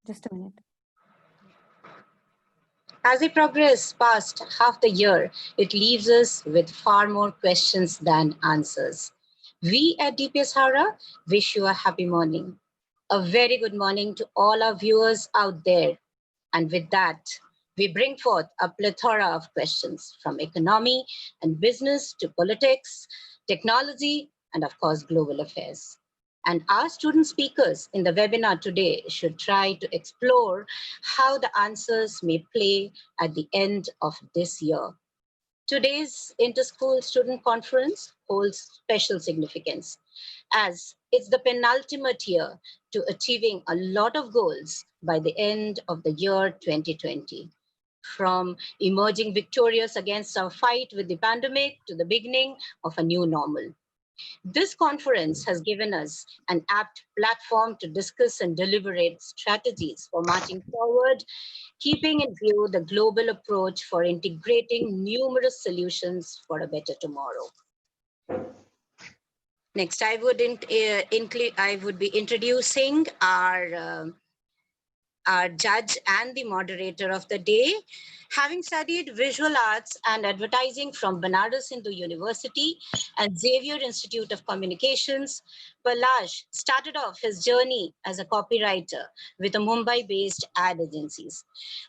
Just a minute. As we progress past half the year, it leaves us with far more questions than answers. We at DPS Howrah wish you a happy morning. A very good morning to all our viewers out there. And with that, we bring forth a plethora of questions from economy and business to politics, technology, and of course, global affairs. And our student speakers in the webinar today should try to explore how the answers may play at the end of this year. Today's Interschool Student Conference holds special significance as it's the penultimate year to achieving a lot of goals by the end of the year 2020. From emerging victorious against our fight with the pandemic to the beginning of a new normal. This conference has given us an apt platform to discuss and deliberate strategies for marching forward, keeping in view the global approach for integrating numerous solutions for a better tomorrow. Next, I would be introducing our judge and the moderator of the day. Having studied visual arts and advertising from Banaras Hindu University and Xavier Institute of Communications, Palash started off his journey as a copywriter with a Mumbai-based ad agencies.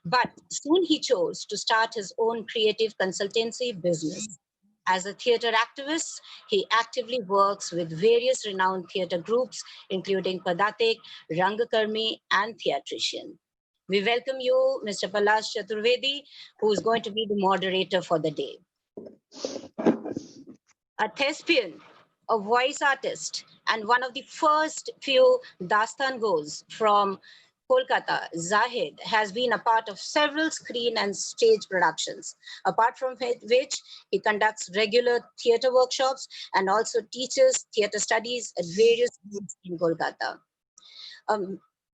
But soon he chose to start his own creative consultancy business. As a theater activist, he actively works with various renowned theater groups, including Padatik, Rangakarmi, and Theatrician. We welcome you, Mr. Palash Chaturvedi, who is going to be the moderator for the day. A thespian, a voice artist, and one of the first few Dastangos from Kolkata, Zahid has been a part of several screen and stage productions, apart from which he conducts regular theater workshops and also teaches theater studies at various schools in Kolkata.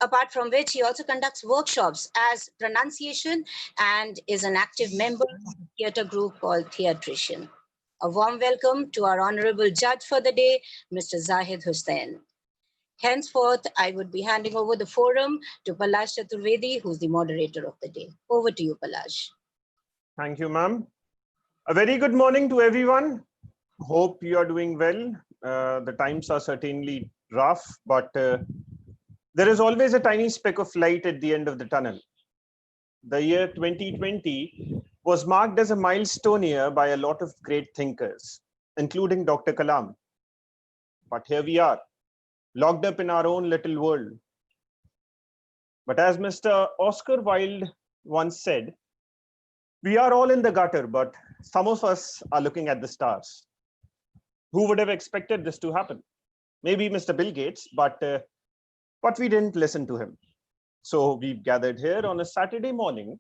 Apart from which he also conducts workshops as pronunciation and is an active member of a theater group called Theatrician. A warm welcome to our honorable judge for the day, Mr. Zahid Hussain. Henceforth, I would be handing over the forum to Palash Chaturvedi, who's the moderator of the day. Over to you, Palash. Thank you, ma'am. A very good morning to everyone. Hope you are doing well. The times are certainly rough, but there is always a tiny speck of light at the end of the tunnel. The year 2020 was marked as a milestone year by a lot of great thinkers, including Dr. Kalam. But here we are, locked up in our own little world. But as Mr. Oscar Wilde once said, we are all in the gutter, but some of us are looking at the stars. Who would have expected this to happen? Maybe Mr. Bill Gates, but we didn't listen to him. So we've gathered here on a Saturday morning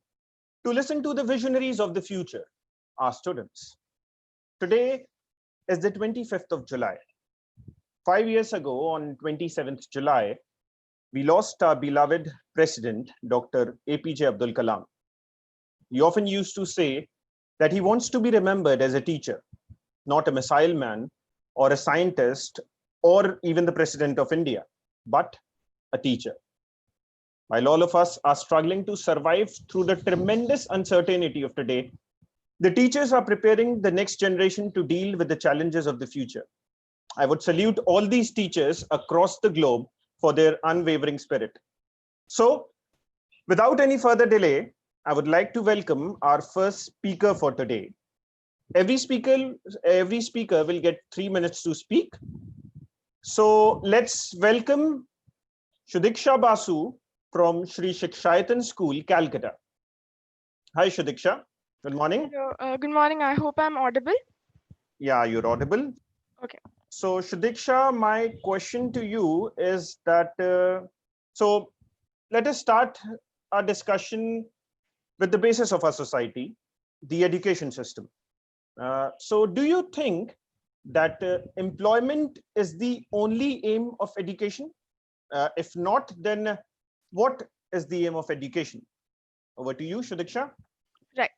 to listen to the visionaries of the future, our students. Today is the 25th of July. 5 years ago, on 27th July, we lost our beloved president, Dr. APJ Abdul Kalam. He often used to say that he wants to be remembered as a teacher, not a missile man or a scientist or even the president of India, but a teacher. While all of us are struggling to survive through the tremendous uncertainty of today, the teachers are preparing the next generation to deal with the challenges of the future. I would salute all these teachers across the globe for their unwavering spirit. So, without any further delay, I would like to welcome our first speaker for today. Every speaker will get 3 minutes to speak. So let's welcome Shudiksha Basu from Shri Shikshayatan School, Calcutta. Hi, Shudiksha. Good morning. Good morning. I hope I'm audible. Yeah, you're audible. Okay. So, Shudiksha, my question to you is that, so let us start our discussion with the basis of our society, the education system. So do you think that employment is the only aim of education? If not, then what is the aim of education? Over to you, Shudiksha. Right.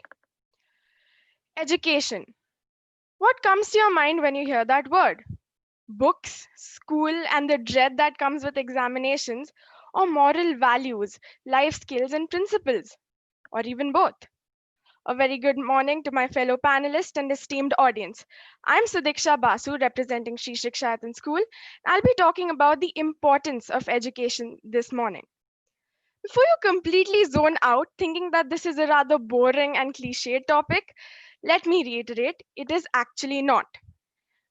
Education. What comes to your mind when you hear that word? Books, school, and the dread that comes with examinations, or moral values, life skills, and principles, or even both? A very good morning to my fellow panelists and esteemed audience. I'm Sudiksha Basu, representing Shri Shiksha School. I'll be talking about the importance of education this morning. Before you completely zone out thinking that this is a rather boring and cliched topic, let me reiterate, it is actually not.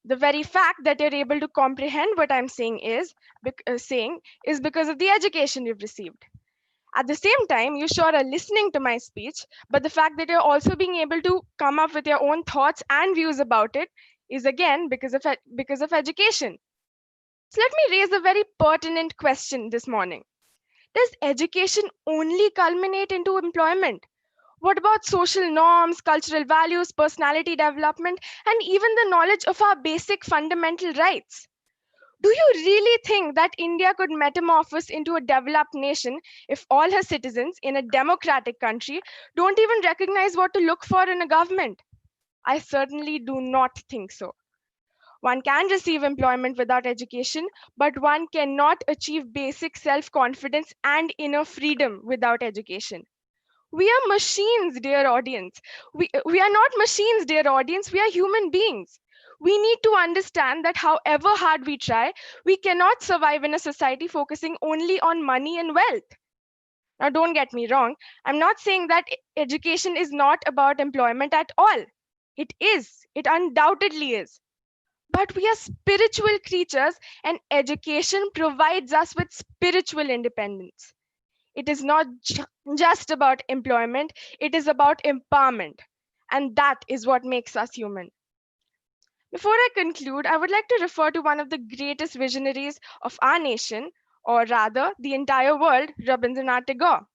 The very fact that you're able to comprehend what I'm saying is because of the education you've received. At the same time, you sure are listening to my speech, but the fact that you're also being able to come up with your own thoughts and views about it is again because of education. So let me raise a very pertinent question this morning. Does education only culminate into employment? What about social norms, cultural values, personality development, and even the knowledge of our basic fundamental rights? Do you really think that India could metamorphose into a developed nation if all her citizens in a democratic country don't even recognize what to look for in a government? I certainly do not think so. One can receive employment without education, but one cannot achieve basic self confidence and inner freedom without education. We are machines, dear audience. We are not machines, dear audience. We are human beings. We need to understand that however hard we try, we cannot survive in a society focusing only on money and wealth. Now, don't get me wrong. I'm not saying that education is not about employment at all. It is. It undoubtedly is. But we are spiritual creatures, and education provides us with spiritual independence. It is not just about employment, it is about empowerment. And that is what makes us human. Before I conclude, I would like to refer to one of the greatest visionaries of our nation, or rather, the entire world, Rabindranath Tagore.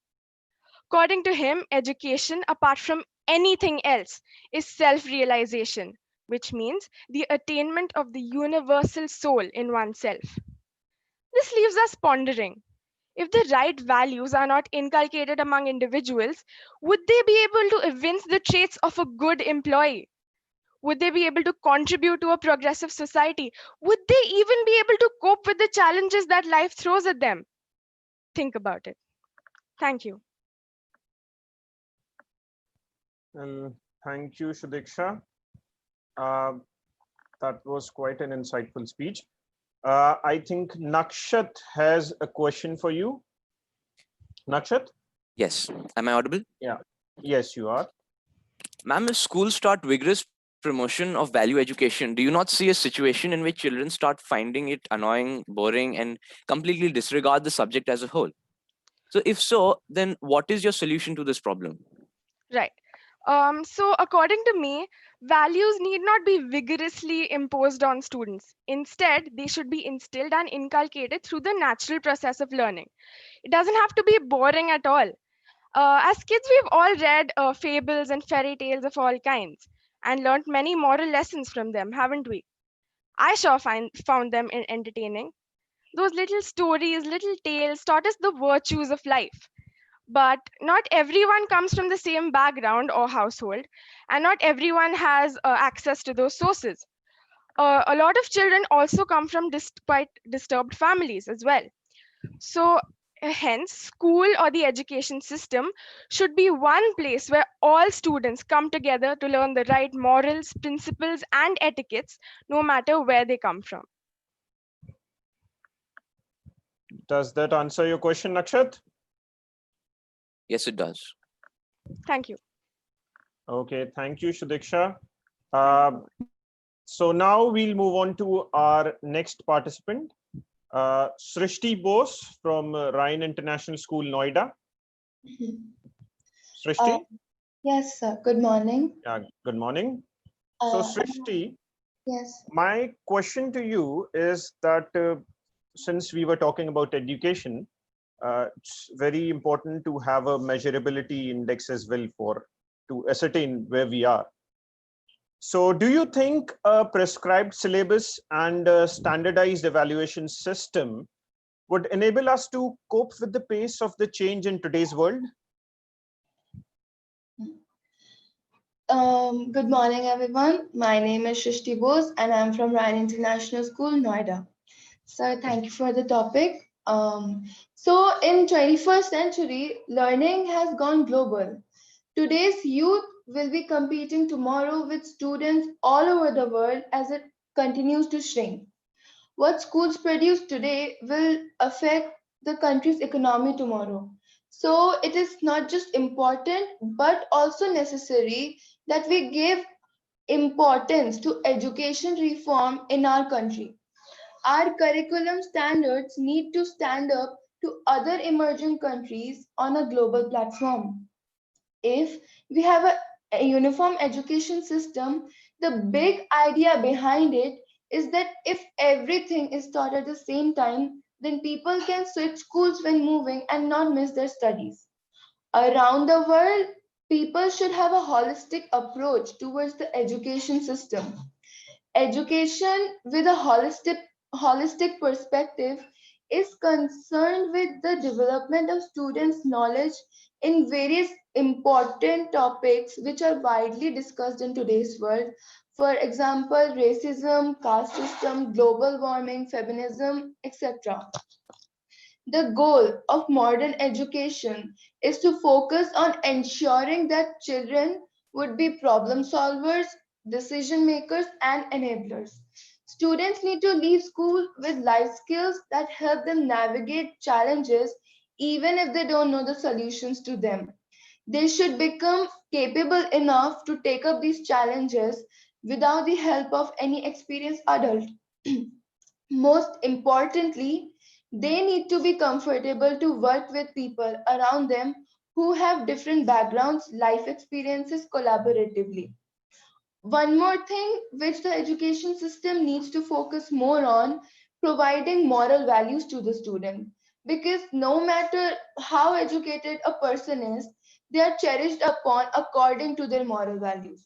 According to him, education, apart from anything else, is self realization, which means the attainment of the universal soul in oneself. This leaves us pondering, if the right values are not inculcated among individuals, would they be able to evince the traits of a good employee? Would they be able to contribute to a progressive society? Would they even be able to cope with the challenges that life throws at them? Think about it. Thank you. Well, thank you, Shudiksha. Uh, that was quite an insightful speech. I think Nakshat has a question for you. Nakshat? Yes. Am I audible? Yeah. Yes, you are. Ma'am, if schools start vigorous promotion of value education, do you not see a situation in which children start finding it annoying, boring, and completely disregard the subject as a whole? So if so, then what is your solution to this problem? Right. So, according to me, values need not be vigorously imposed on students. Instead, they should be instilled and inculcated through the natural process of learning. It doesn't have to be boring at all. As kids, we've all read fables and fairy tales of all kinds and learned many moral lessons from them, haven't we? I sure found them entertaining. Those little stories, little tales taught us the virtues of life. But not everyone comes from the same background or household, and not everyone has access to those sources. A lot of children also come from quite disturbed families as well. So, hence, school or the education system should be one place where all students come together to learn the right morals, principles, and etiquettes, no matter where they come from. Does that answer your question, Nakshat? Yes, it does. Thank you. Okay, thank you, Shudiksha. So now we'll move on to our next participant, Srishti Bose from Ryan International School, Noida. Srishti? Yes, sir. Good morning. Good morning. So Uh, Srishti, yes. my question to you is that since we were talking about education, it's very important to have a measurability index as well to ascertain where we are. So do you think a prescribed syllabus and a standardized evaluation system would enable us to cope with the pace of the change in today's world? Good morning, everyone. My name is Shrishti Bose, and I'm from Ryan International School, Noida. So thank you for the topic. So in 21st century, learning has gone global. Today's youth will be competing tomorrow with students all over the world as it continues to shrink. What schools produce today will affect the country's economy tomorrow. So it is not just important but also necessary that we give importance to education reform in our country. Our curriculum standards need to stand up to other emerging countries on a global platform. If we have a uniform education system, the big idea behind it is that if everything is taught at the same time, then people can switch schools when moving and not miss their studies. Around the world, people should have a holistic approach towards the education system. Education with a holistic perspective is concerned with the development of students' knowledge in various important topics which are widely discussed in today's world. For example, racism, caste system, global warming, feminism, etc. The goal of modern education is to focus on ensuring that children would be problem solvers, decision makers, and enablers. Students need to leave school with life skills that help them navigate challenges even if they don't know the solutions to them. They should become capable enough to take up these challenges without the help of any experienced adult. Most importantly, they need to be comfortable to work with people around them who have different backgrounds, life experiences collaboratively. One more thing which the education system needs to focus more on, providing moral values to the student. Because no matter how educated a person is, they are cherished upon according to their moral values.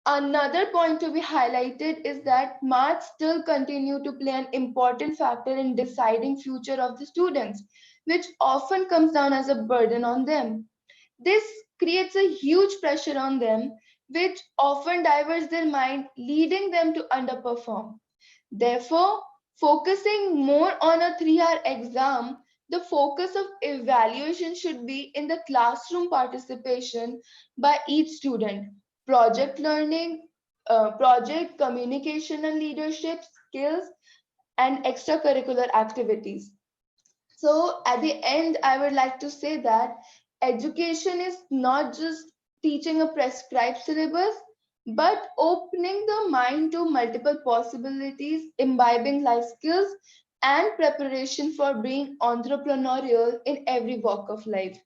Another point to be highlighted is that marks still continue to play an important factor in deciding future of the students, which often comes down as a burden on them. This creates a huge pressure on them, which often diverts their mind, leading them to underperform. Therefore, focusing more on a 3-hour exam, the focus of evaluation should be in the classroom participation by each student, project learning, project communication and leadership skills, and extracurricular activities. So at the end, I would like to say that education is not just teaching a prescribed syllabus, but opening the mind to multiple possibilities, imbibing life skills, and preparation for being entrepreneurial in every walk of life.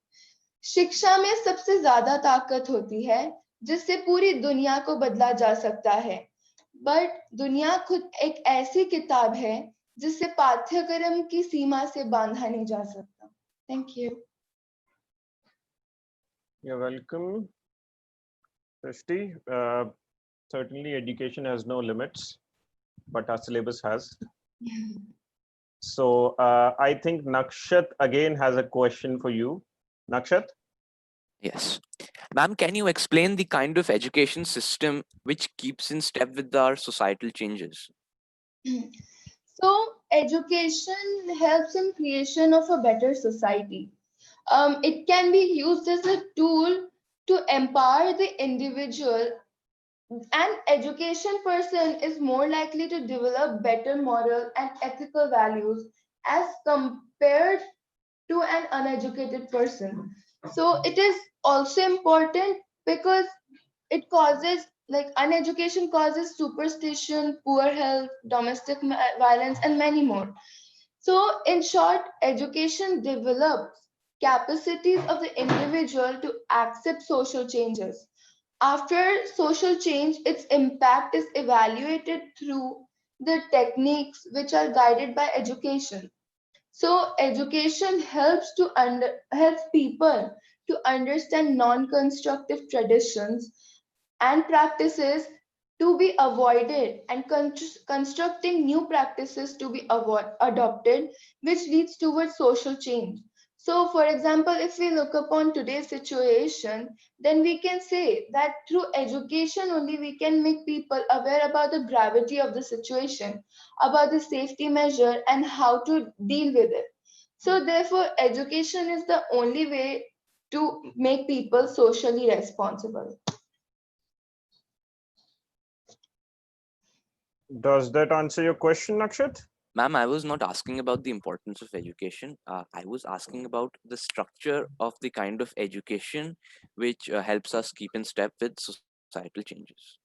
शिक्षा में सबसे ज्यादा ताकत होती है जिससे पूरी दुनिया को बदला जा सकता है बट दुनिया खुद एक ऐसी किताब है जिससे पाठ्यक्रम की सीमा से बांधा नहीं जा सकता thank you You're welcome, Srishti. Certainly, education has no limits, but our syllabus has. So I think Nakshat again has a question for you. Nakshat? Yes. Ma'am, can you explain the kind of education system which keeps in step with our societal changes? So education helps in creation of a better society. It can be used as a tool to empower the individual. An education person is more likely to develop better moral and ethical values as compared to an uneducated person. So it is also important because it causes like uneducation causes superstition, poor health, domestic violence, and many more. So in short, education develops capacities of the individual to accept social changes. After social change, its impact is evaluated through the techniques which are guided by education. So education helps people to understand non-constructive traditions and practices to be avoided and constructing new practices to be adopted, which leads towards social change. So, for example, if we look upon today's situation, then we can say that through education only we can make people aware about the gravity of the situation, about the safety measure, and how to deal with it. So therefore, education is the only way to make people socially responsible. Does that answer your question, Akshat? Ma'am, I was not asking about the importance of education. I was asking about the structure of the kind of education which helps us keep in step with societal changes.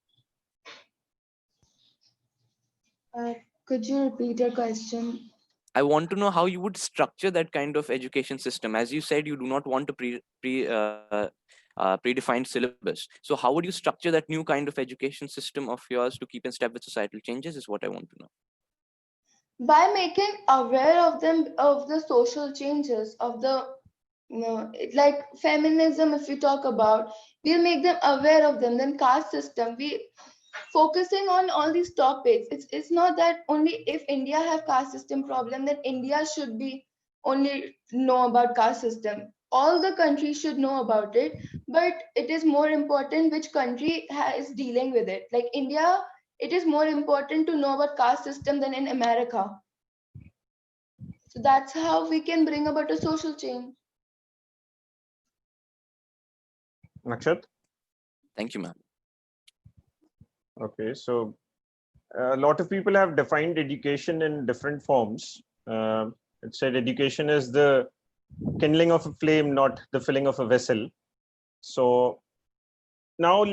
Uh, could you repeat your question? I want to know how you would structure that kind of education system. As you said, you do not want a predefined syllabus. So how would you structure that new kind of education system of yours to keep in step with societal changes? Is what I want to know. By making aware of them, of the social changes, of the, like feminism, if we talk about, we'll make them aware of them. Then caste system, we focusing on all these topics. It's not that only if India have caste system problem, then India should be only know about caste system. All the countries should know about it, but it is more important which country is dealing with it. Like India, it is more important to know about caste system than in America. So that's how we can bring about a social change. Akshat? Thank you, ma'am. Okay, so a lot of people have defined education in different forms. It said education is the kindling of a flame, not the filling of a vessel. So now,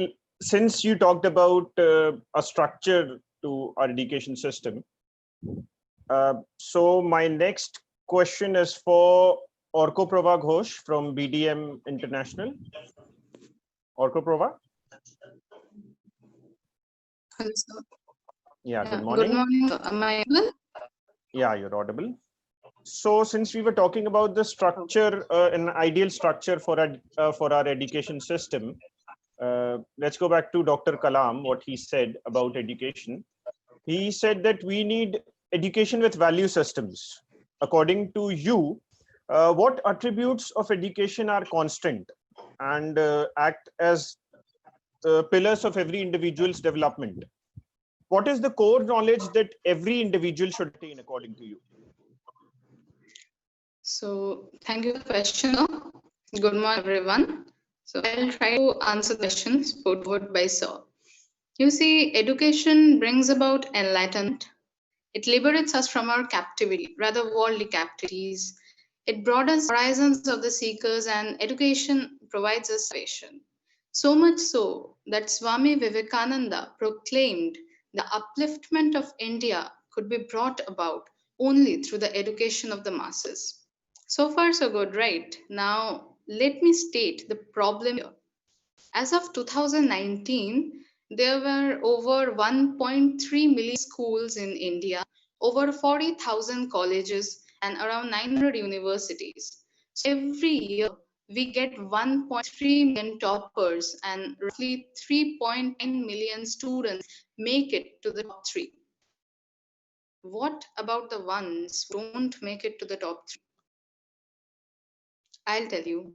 since you talked about a structure to our education system, so my next question is for Orko Prava Ghosh from BDM International. Orko Prava? Hello, sir. Yeah, good Good morning. morning. Am I audible? Yeah, you're audible. So since we were talking about the structure, an ideal structure for our education system, let's go back to Dr. Kalam, what he said about education. He said that we need education with value systems. According to you, what attributes of education are constant and act as pillars of every individual's development? What is the core knowledge that every individual should attain according to you? So, thank you for the question, sir. Good morning, everyone. So, I'll try to answer the questions put forward by Sir. You see, education brings about enlightenment. It liberates us from our captivity, rather worldly captivities. It broadens horizons of the seekers, and education provides us salvation. So much so that Swami Vivekananda proclaimed the upliftment of India could be brought about only through the education of the masses. So far, so good, right? Now, let me state the problem here. As of 2019, there were over 1.3 million schools in India, over 40,000 colleges, and around 900 universities. So every year, we get 1.3 million toppers, and roughly 3.9 million students make it to the top three. What about the ones who don't make it to the top three? I'll tell you.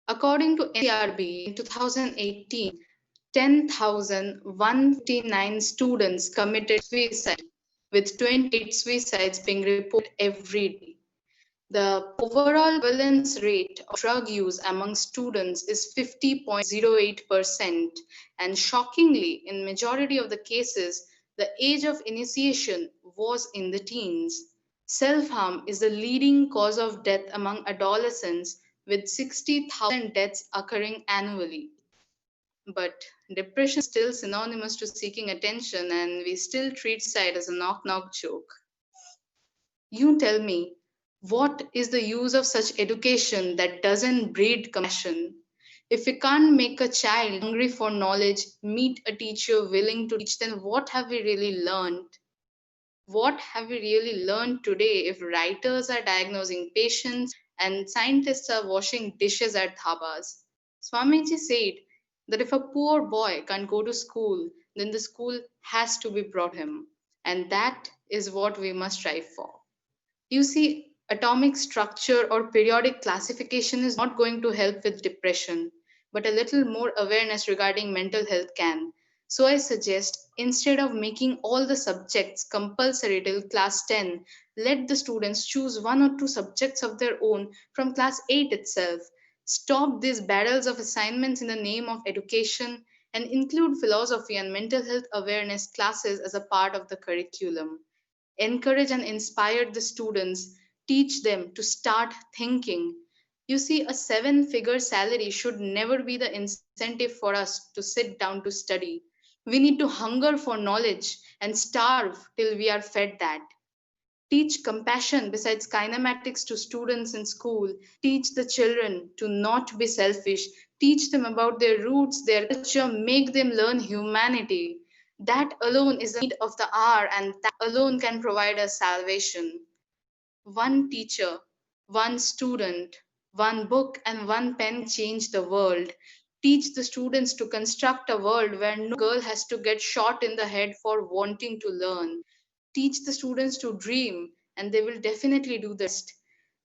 According to NCRB in 2018, 10,159 students committed suicide, with 28 suicides being reported every day. The overall prevalence rate of drug use among students is 50.08%, and shockingly, in majority of the cases, the age of initiation was in the teens. Self-harm is the leading cause of death among adolescents, with 60,000 deaths occurring annually. But depression is still synonymous to seeking attention, and we still treat suicide as a knock knock joke. You tell me, what is the use of such education that doesn't breed compassion? If we can't make a child hungry for knowledge meet a teacher willing to teach, then what have we really learned? What have we really learned today if writers are diagnosing patients and scientists are washing dishes at dhabas? Swamiji said that if a poor boy can't go to school, then the school has to be brought him. And that is what we must strive for. You see, atomic structure or periodic classification is not going to help with depression, but a little more awareness regarding mental health can. So I suggest instead of making all the subjects compulsory till class 10, Let the students choose one or two subjects of their own from class 8 itself. Stop these battles of assignments in the name of education and include philosophy and mental health awareness classes as a part of the curriculum. Encourage and inspire the students, teach them to start thinking. You see, a seven-figure salary should never be the incentive for us to sit down to study. We need to hunger for knowledge and starve till we are fed that. Teach compassion besides kinematics to students in school. Teach the children to not be selfish. Teach them about their roots, their culture, make them learn humanity. That alone is the need of the hour, and that alone can provide us salvation. One teacher, one student, one book, and one pen change the world. Teach the students to construct a world where no girl has to get shot in the head for wanting to learn. Teach the students to dream, and they will definitely do the rest.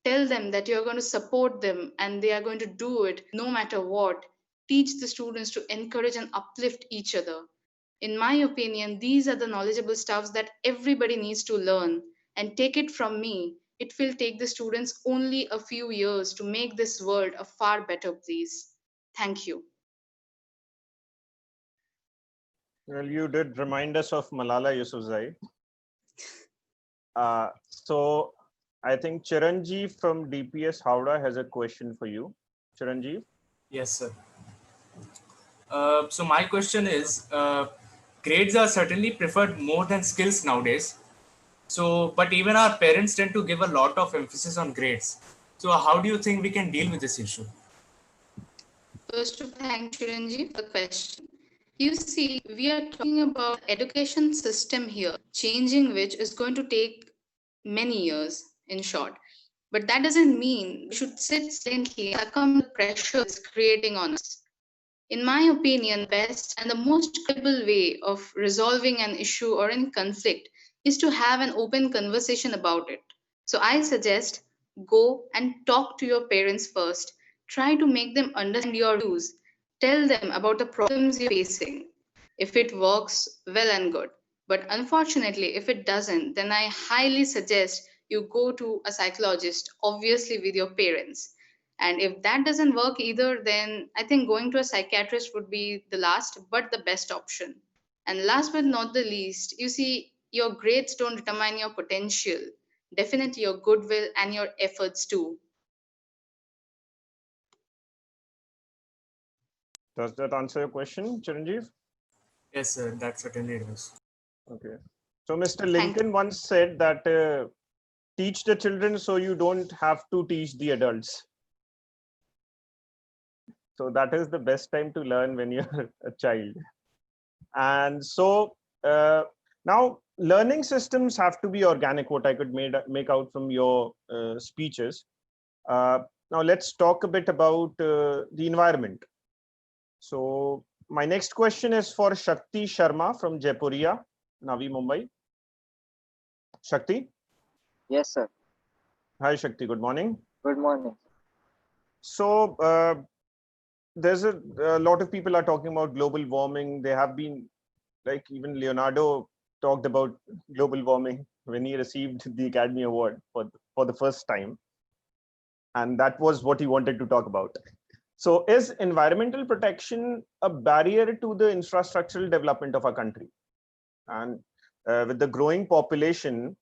Tell them that you're going to support them and they are going to do it no matter what. Teach the students to encourage and uplift each other. In my opinion, these are the knowledgeable stuffs that everybody needs to learn. And take it from me, it will take the students only a few years to make this world a far better place. Thank you. Well, you did remind us of Malala Yousafzai. So I think Chiranjeev from DPS Howrah has a question for you. Chiranjeev? Yes, sir. So my question is, grades are certainly preferred more than skills nowadays. So, but even our parents tend to give a lot of emphasis on grades. So how do you think we can deal with this issue? First of all, thank Chiranjeev for the question. You see, we are talking about education system here, changing which is going to take many years, in short. But that doesn't mean we should sit silently and succumb to the pressure it's creating on us. In my opinion, best and the most credible way of resolving an issue or in conflict is to have an open conversation about it. So I suggest go and talk to your parents first. Try to make them understand your views. Tell them about the problems you're facing. If it works, well and good. But unfortunately, if it doesn't, then I highly suggest you go to a psychologist, obviously with your parents. And if that doesn't work either, then I think going to a psychiatrist would be the last but the best option. And last but not the least, you see, your grades don't determine your potential, definitely your goodwill and your efforts too. Does that answer your question, Chiranjeev? Yes, sir, that certainly does. Okay. So Mr. Thank Lincoln once said that teach the children so you don't have to teach the adults. So that is the best time to learn when you're a child. And so now learning systems have to be organic, what I could make out from your speeches. Now let's talk a bit about the environment. So my next question is for Shakti Sharma from Jaipuria, Navi Mumbai. Shakti? Yes, sir. Hi, Shakti. Good morning. Good morning. So there's a lot of people are talking about global warming. They have been, like, even Leonardo talked about global warming when he received the Academy Award for the first time. And that was what he wanted to talk about. So is environmental protection a barrier to the infrastructural development of our country? And with the growing population,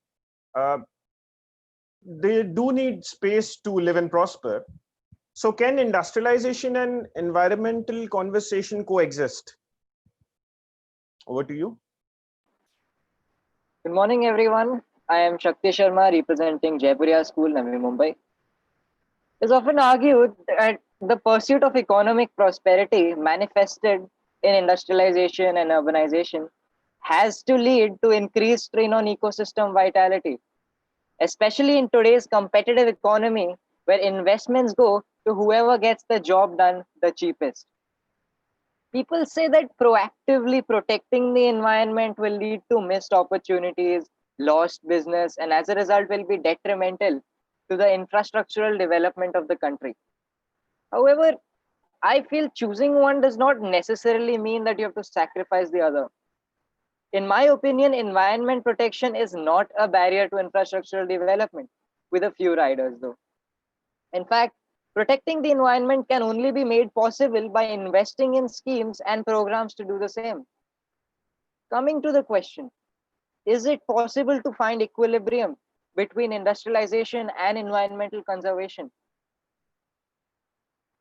they do need space to live and prosper. So can industrialization and environmental conversation coexist? Over to you. Good morning, everyone. I am Shakti Sharma representing Jaipuria School, Navi Mumbai. It's often argued that the pursuit of economic prosperity manifested in industrialization and urbanization has to lead to increased strain on ecosystem vitality, especially in today's competitive economy where investments go to whoever gets the job done the cheapest. People say that proactively protecting the environment will lead to missed opportunities, lost business, and as a result will be detrimental to the infrastructural development of the country. However, I feel choosing one does not necessarily mean that you have to sacrifice the other. In my opinion, environment protection is not a barrier to infrastructural development, with a few riders though. In fact, protecting the environment can only be made possible by investing in schemes and programs to do the same. Coming to the question, is it possible to find equilibrium between industrialization and environmental conservation?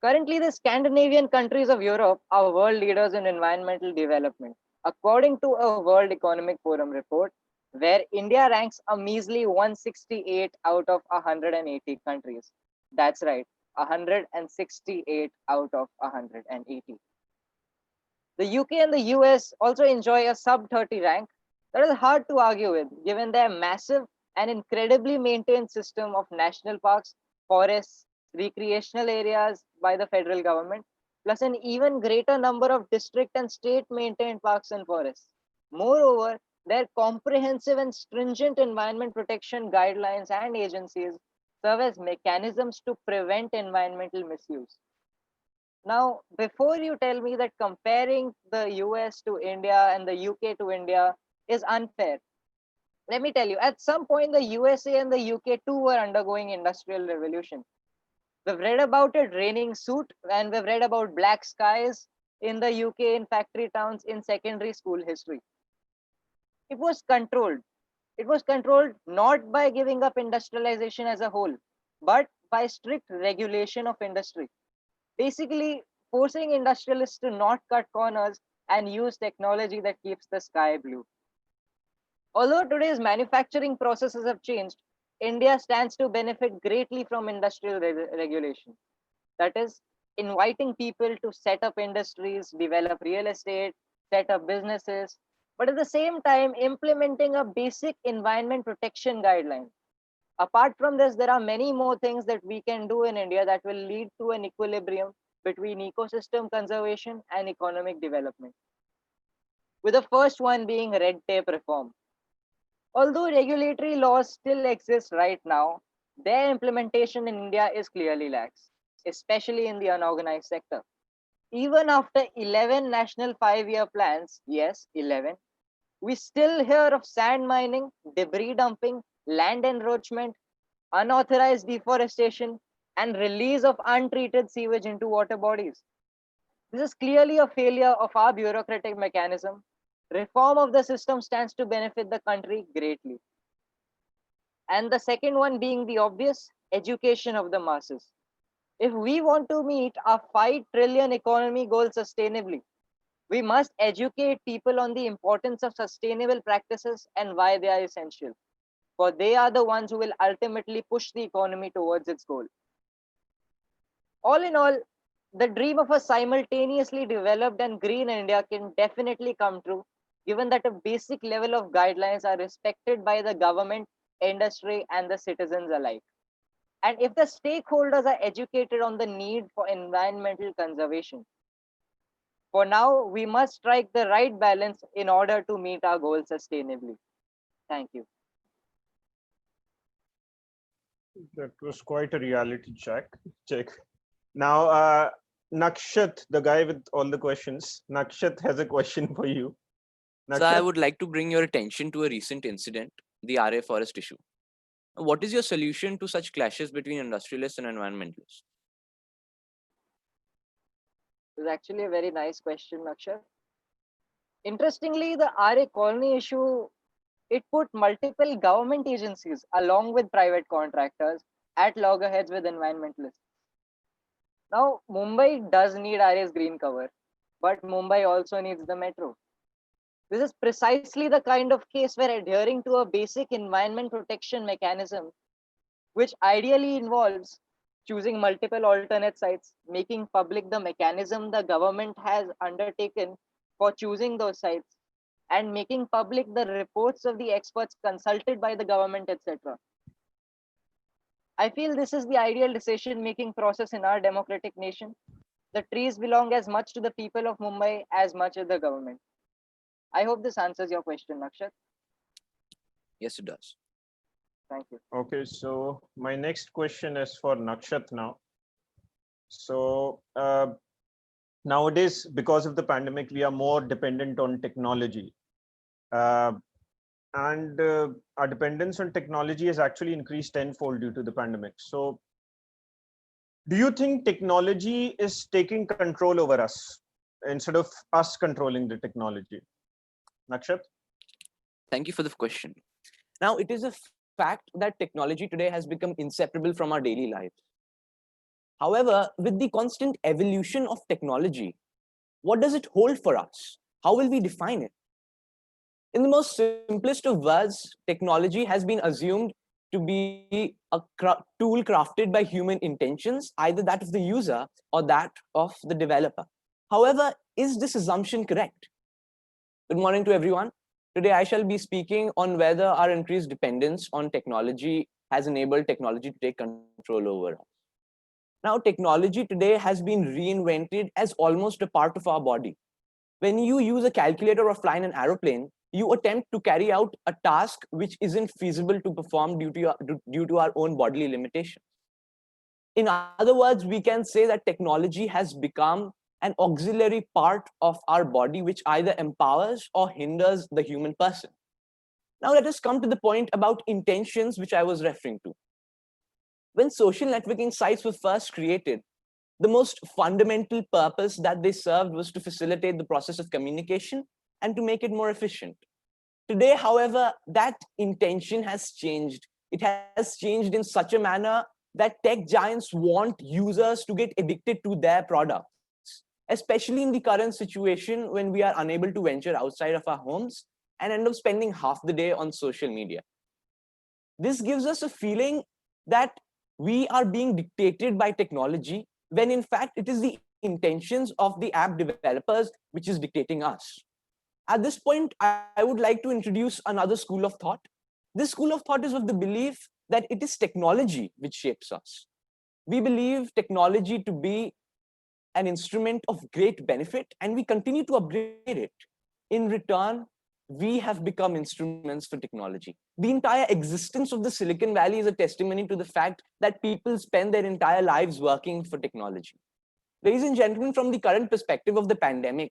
Currently, the Scandinavian countries of Europe are world leaders in environmental development, according to a World Economic Forum report, where India ranks a measly 168 out of 180 countries. That's right, 168 out of 180. The UK and the US also enjoy a sub 30 rank that is hard to argue with, given their massive and incredibly maintained system of national parks, forests, recreational areas by the federal government, plus an even greater number of district and state maintained parks and forests. Moreover, their comprehensive and stringent environment protection guidelines and agencies serve as mechanisms to prevent environmental misuse. Now, before you tell me that comparing the US to India and the UK to India is unfair, let me tell you, at some point, the USA and the UK too were undergoing industrial revolution. We've read about it raining soot, and we've read about black skies in the UK in factory towns in secondary school history. It was controlled. It was controlled not by giving up industrialization as a whole, but by strict regulation of industry. Basically, forcing industrialists to not cut corners and use technology that keeps the sky blue. Although today's manufacturing processes have changed, India stands to benefit greatly from industrial regulation. That is, inviting people to set up industries, develop real estate, set up businesses, but at the same time, implementing a basic environment protection guideline. Apart from this, there are many more things that we can do in India that will lead to an equilibrium between ecosystem conservation and economic development. With the first one being red tape reform. Although regulatory laws still exist right now, their implementation in India is clearly lax, especially in the unorganized sector. Even after 11 national 5-year plans, yes, 11, we still hear of sand mining, debris dumping, land encroachment, unauthorized deforestation, and release of untreated sewage into water bodies. This is clearly a failure of our bureaucratic mechanism. Reform of the system stands to benefit the country greatly. And the second one being the obvious, education of the masses. If we want to meet our 5 trillion economy goal sustainably, we must educate people on the importance of sustainable practices and why they are essential, for they are the ones who will ultimately push the economy towards its goal. All in all, the dream of a simultaneously developed and green India can definitely come true, given that a basic level of guidelines are respected by the government, industry, and the citizens alike. And if the stakeholders are educated on the need for environmental conservation, for now, we must strike the right balance in order to meet our goals sustainably. Thank you. That was quite a reality check. Now, Nakshat, the guy with all the questions, Nakshat has a question for you. So I Nakshat? would like to bring your attention to a recent incident, the RA forest issue. What is your solution to such clashes between industrialists and environmentalists? This is actually a very nice question, Akshay. Interestingly, the RA colony issue, it put multiple government agencies along with private contractors at loggerheads with environmentalists. Now, Mumbai does need RA's green cover, but Mumbai also needs the metro. This is precisely the kind of case where adhering to a basic environment protection mechanism, which ideally involves choosing multiple alternate sites, making public the mechanism the government has undertaken for choosing those sites, and making public the reports of the experts consulted by the government, etc. I feel this is the ideal decision making process in our democratic nation. The trees belong as much to the people of Mumbai as much as the government. I hope this answers your question, Akshat. Yes, it does. Thank you. Okay, so my next question is for Nakshat now. So nowadays, because of the pandemic, we are more dependent on technology. Uh, and our dependence on technology has actually increased tenfold due to the pandemic. So, do you think technology is taking control over us instead of us controlling the technology? Nakshat? Thank you for the question. Now, it is a fact that technology today has become inseparable from our daily lives. However, with the constant evolution of technology, what does it hold for us? How will we define it? In the most simplest of words, technology has been assumed to be a tool crafted by human intentions, either that of the user or that of the developer. However, is this assumption correct? Good morning to everyone. Today, I shall be speaking on whether our increased dependence on technology has enabled technology to take control over us. Now, technology today has been reinvented as almost a part of our body. When you use a calculator or fly in an aeroplane, you attempt to carry out a task which isn't feasible to perform due to our own bodily limitations. In other words, we can say that technology has become an auxiliary part of our body which either empowers or hinders the human person. Now let us come to the point about intentions which I was referring to. When social networking sites were first created, the most fundamental purpose that they served was to facilitate the process of communication and to make it more efficient. Today, however, that intention has changed. It has changed in such a manner that tech giants want users to get addicted to their products, especially in the current situation when we are unable to venture outside of our homes and end up spending half the day on social media. This gives us a feeling that we are being dictated by technology when in fact it is the intentions of the app developers which is dictating us. At this point, I would like to introduce another school of thought. This school of thought is of the belief that it is technology which shapes us. We believe technology to be an instrument of great benefit and we continue to upgrade it. In return, we have become instruments for technology. The entire existence of the Silicon Valley is a testimony to the fact that people spend their entire lives working for technology. Ladies and gentlemen, from the current perspective of the pandemic,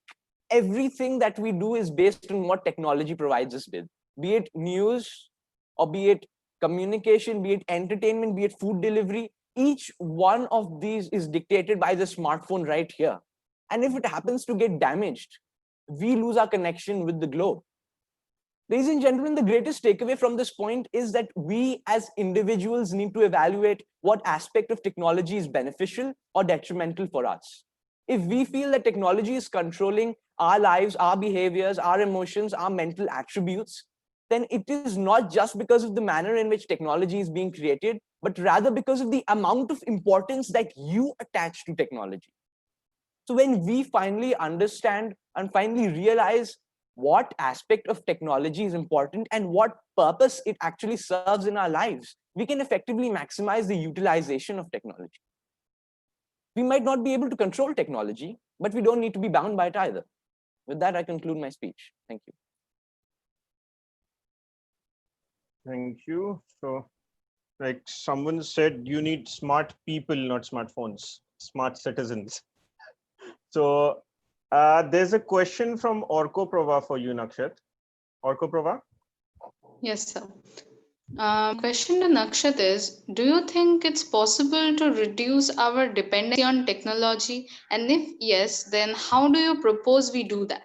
everything that we do is based on what technology provides us with, be it news or be it communication, be it entertainment, be it food delivery. Each one of these is dictated by the smartphone right here. And if it happens to get damaged, we lose our connection with the globe. Ladies and gentlemen, the greatest takeaway from this point is that we as individuals need to evaluate what aspect of technology is beneficial or detrimental for us. If we feel that technology is controlling our lives, our behaviors, our emotions, our mental attributes, then it is not just because of the manner in which technology is being created, but rather because of the amount of importance that you attach to technology. So when we finally understand and finally realize what aspect of technology is important and what purpose it actually serves in our lives, we can effectively maximize the utilization of technology. We might not be able to control technology, but we don't need to be bound by it either. With that, I conclude my speech. Thank you. Thank you. So, like someone said, you need smart people, not smartphones, smart citizens. So, there's a question from Orko Prava for you, Nakshat. Orko Prava? Yes, sir. Question to Nakshat is, do you think it's possible to reduce our dependency on technology? And if yes, then how do you propose we do that?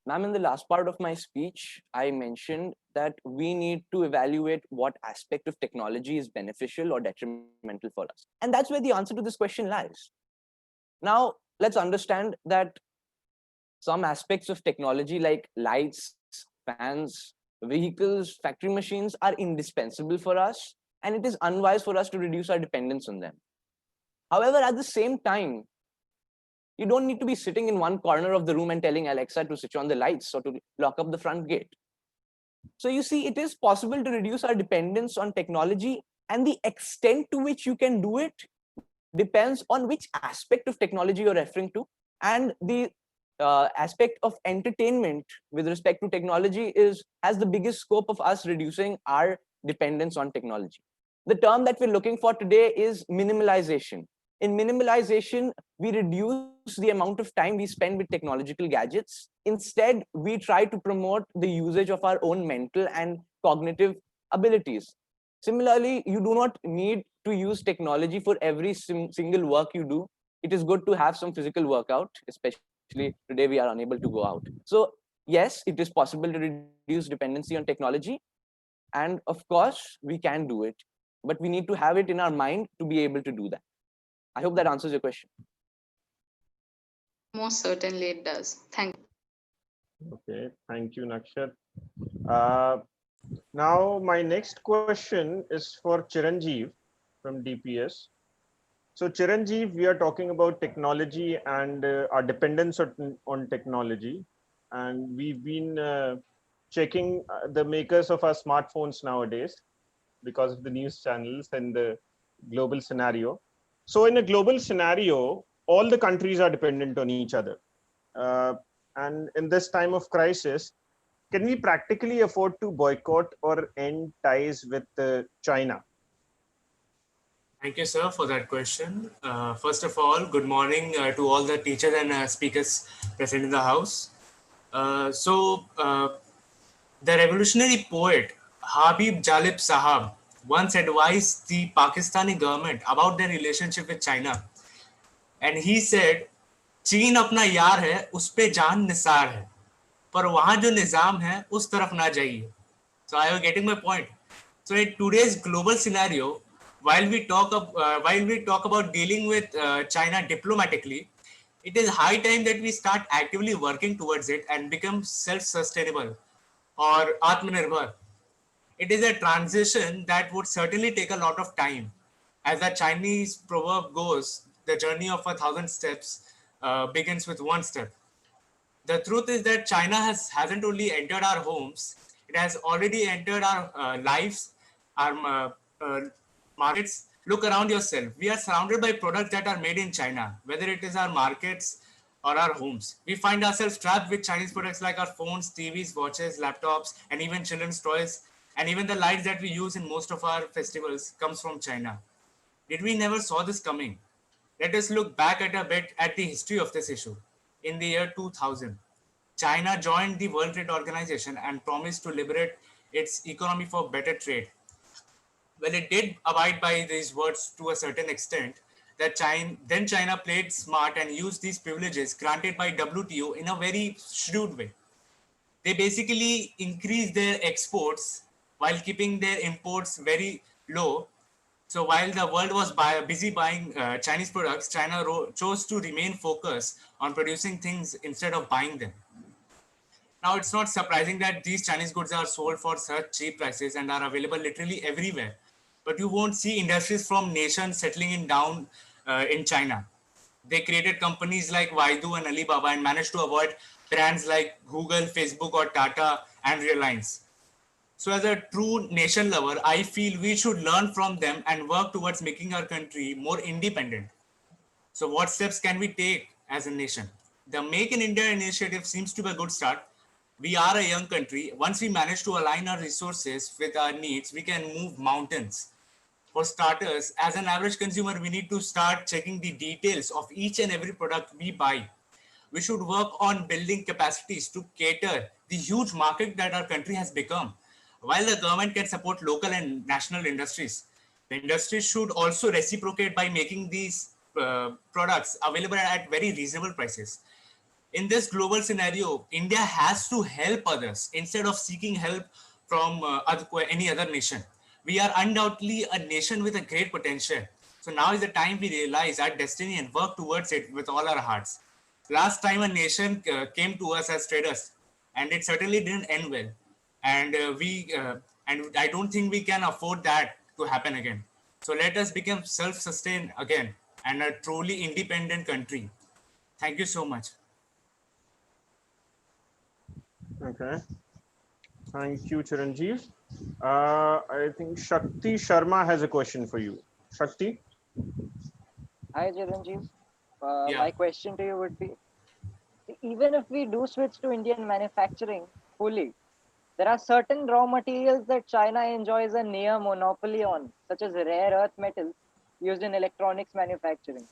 Ma'am, in the last part of my speech, I mentioned that we need to evaluate what aspect of technology is beneficial or detrimental for us. And that's where the answer to this question lies. Now, let's understand that some aspects of technology like lights, fans, vehicles, factory machines are indispensable for us, and it is unwise for us to reduce our dependence on them. However, at the same time, you don't need to be sitting in one corner of the room and telling Alexa to switch on the lights or to lock up the front gate. So you see, it is possible to reduce our dependence on technology, and the extent to which you can do it depends on which aspect of technology you're referring to, and the aspect of entertainment with respect to technology has the biggest scope of us reducing our dependence on technology. The term that we're looking for today is minimalization. In minimalization, we reduce the amount of time we spend with technological gadgets. Instead, we try to promote the usage of our own mental and cognitive abilities. Similarly, you do not need to use technology for every single work you do. It is good to have some physical workout, especially today we are unable to go out. So, yes, it is possible to reduce dependency on technology. And of course, we can do it. But we need to have it in our mind to be able to do that. I hope that answers your question. Most certainly it does. Thank you. Okay, thank you, Nakshat. Uh, Now, my next question is for Chiranjeev from DPS. So, Chiranjeev, we are talking about technology and our dependence on technology. And we've been checking the makers of our smartphones nowadays because of the news channels and the global scenario. So, in a global scenario, all the countries are dependent on each other. Uh, and in this time of crisis, can we practically afford to boycott or end ties with China? Thank you, sir, for that question. First of all, good morning to all the teachers and speakers present in the house. So, the revolutionary poet Habib Jalib Sahab once advised the Pakistani government about their relationship with China. And he said, चीन अपना यार है उस पे जान निसार है पर वहां जो निजाम है उस तरफ ना जाइए. So are you getting my point? So in today's global scenario, while we talk about dealing with China diplomatically, it is high time that we start actively working towards it and become self-sustainable or Atmanirbhar. It is a transition that would certainly take a lot of time. As the Chinese proverb goes, the journey of 1,000 steps begins with one step. The truth is that China hasn't only entered our homes, it has already entered our lives, our markets. Look around yourself. We are surrounded by products that are made in China, whether it is our markets or our homes. We find ourselves trapped with Chinese products like our phones, TVs, watches, laptops, and even children's toys. And even the lights that we use in most of our festivals comes from China. Did we never saw this coming? Let us look back at a bit at the history of this issue. In the year 2000, China joined the World Trade Organization and promised to liberate its economy for better trade. Well, it did abide by these words to a certain extent. Then China played smart and used these privileges granted by WTO in a very shrewd way. They basically increased their exports while keeping their imports very low. So while the world was busy buying Chinese products, China chose to remain focused on producing things instead of buying them. Now, it's not surprising that these Chinese goods are sold for such cheap prices and are available literally everywhere. But you won't see industries from nations settling in down in China. They created companies like Baidu and Alibaba and managed to avoid brands like Google, Facebook, or Tata and Reliance. So, as a true nation lover, I feel we should learn from them and work towards making our country more independent. So, what steps can we take as a nation? The Make in India initiative seems to be a good start. We are a young country. Once we manage to align our resources with our needs, we can move mountains. For starters, as an average consumer, we need to start checking the details of each and every product we buy. We should work on building capacities to cater the huge market that our country has become. While the government can support local and national industries, the industry should also reciprocate by making these products available at very reasonable prices. In this global scenario, India has to help others instead of seeking help from any other nation. We are undoubtedly a nation with a great potential. So now is the time we realize our destiny and work towards it with all our hearts. Last time a nation came to us as traders, and it certainly didn't end well. And I don't think we can afford that to happen again. So let us become self-sustained again and a truly independent country. Thank you so much. Okay, thank you, Chiranjeev. I think Shakti Sharma has a question for you. Shakti? Hi, Chiranjeev. Yeah. My question to you would be, even if we do switch to Indian manufacturing fully, there are certain raw materials that China enjoys a near monopoly on, such as rare earth metals. used in electronics manufacturing.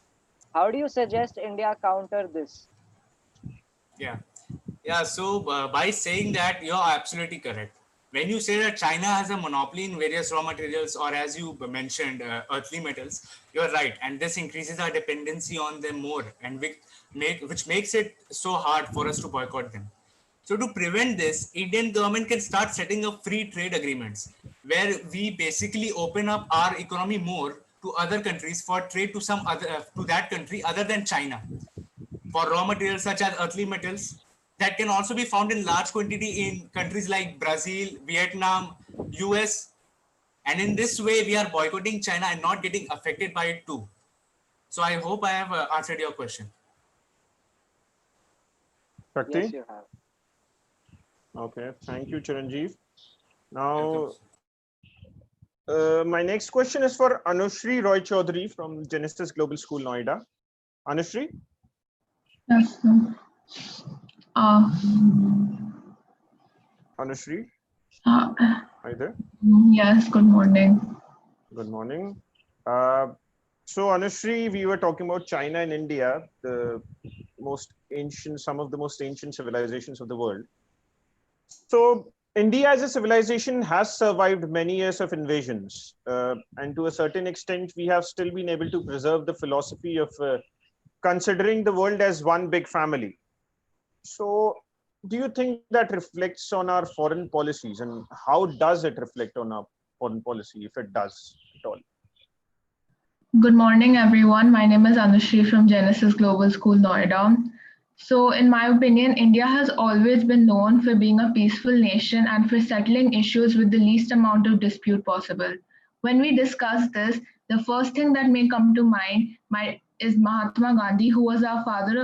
How do you suggest India counter this? Yeah. Yeah, so by saying that, you're absolutely correct. When you say that China has a monopoly in various raw materials, or as you mentioned, earthly metals, you're right, and this increases our dependency on them more, and which makes it so hard for us to boycott them. So to prevent this, Indian government can start setting up free trade agreements where we basically open up our economy more to other countries for trade to some other to that country other than China for raw materials such as earthly metals that can also be found in large quantity in countries like Brazil, Vietnam, US. And in this way, we are boycotting China and not getting affected by it too. So I hope I have answered your question. Yes, Shakti? you have. Okay, thank you, Chiranjeev. Welcome. Now, my next question is for Anushri Roy Chaudhary from Genesis Global School, Noida. Anushri? Yes. Uh, Anushri, uh, are you there? yes, good morning. Good morning. So, Anushri, we were talking about China and India, the most ancient, some of the most ancient civilizations of the world. So, India as a civilization has survived many years of invasions. And to a certain extent, we have still been able to preserve the philosophy of considering the world as one big family. So, do you think that reflects on our foreign policies, and how does it reflect on our foreign policy, if it does at all? Good morning, everyone. My name is Anushri from Genesis Global School, Noida. So, in my opinion, India has always been known for being a peaceful nation and for settling issues with the least amount of dispute possible. When we discuss this, the first thing that may come to mind is Mahatma Gandhi, who is our father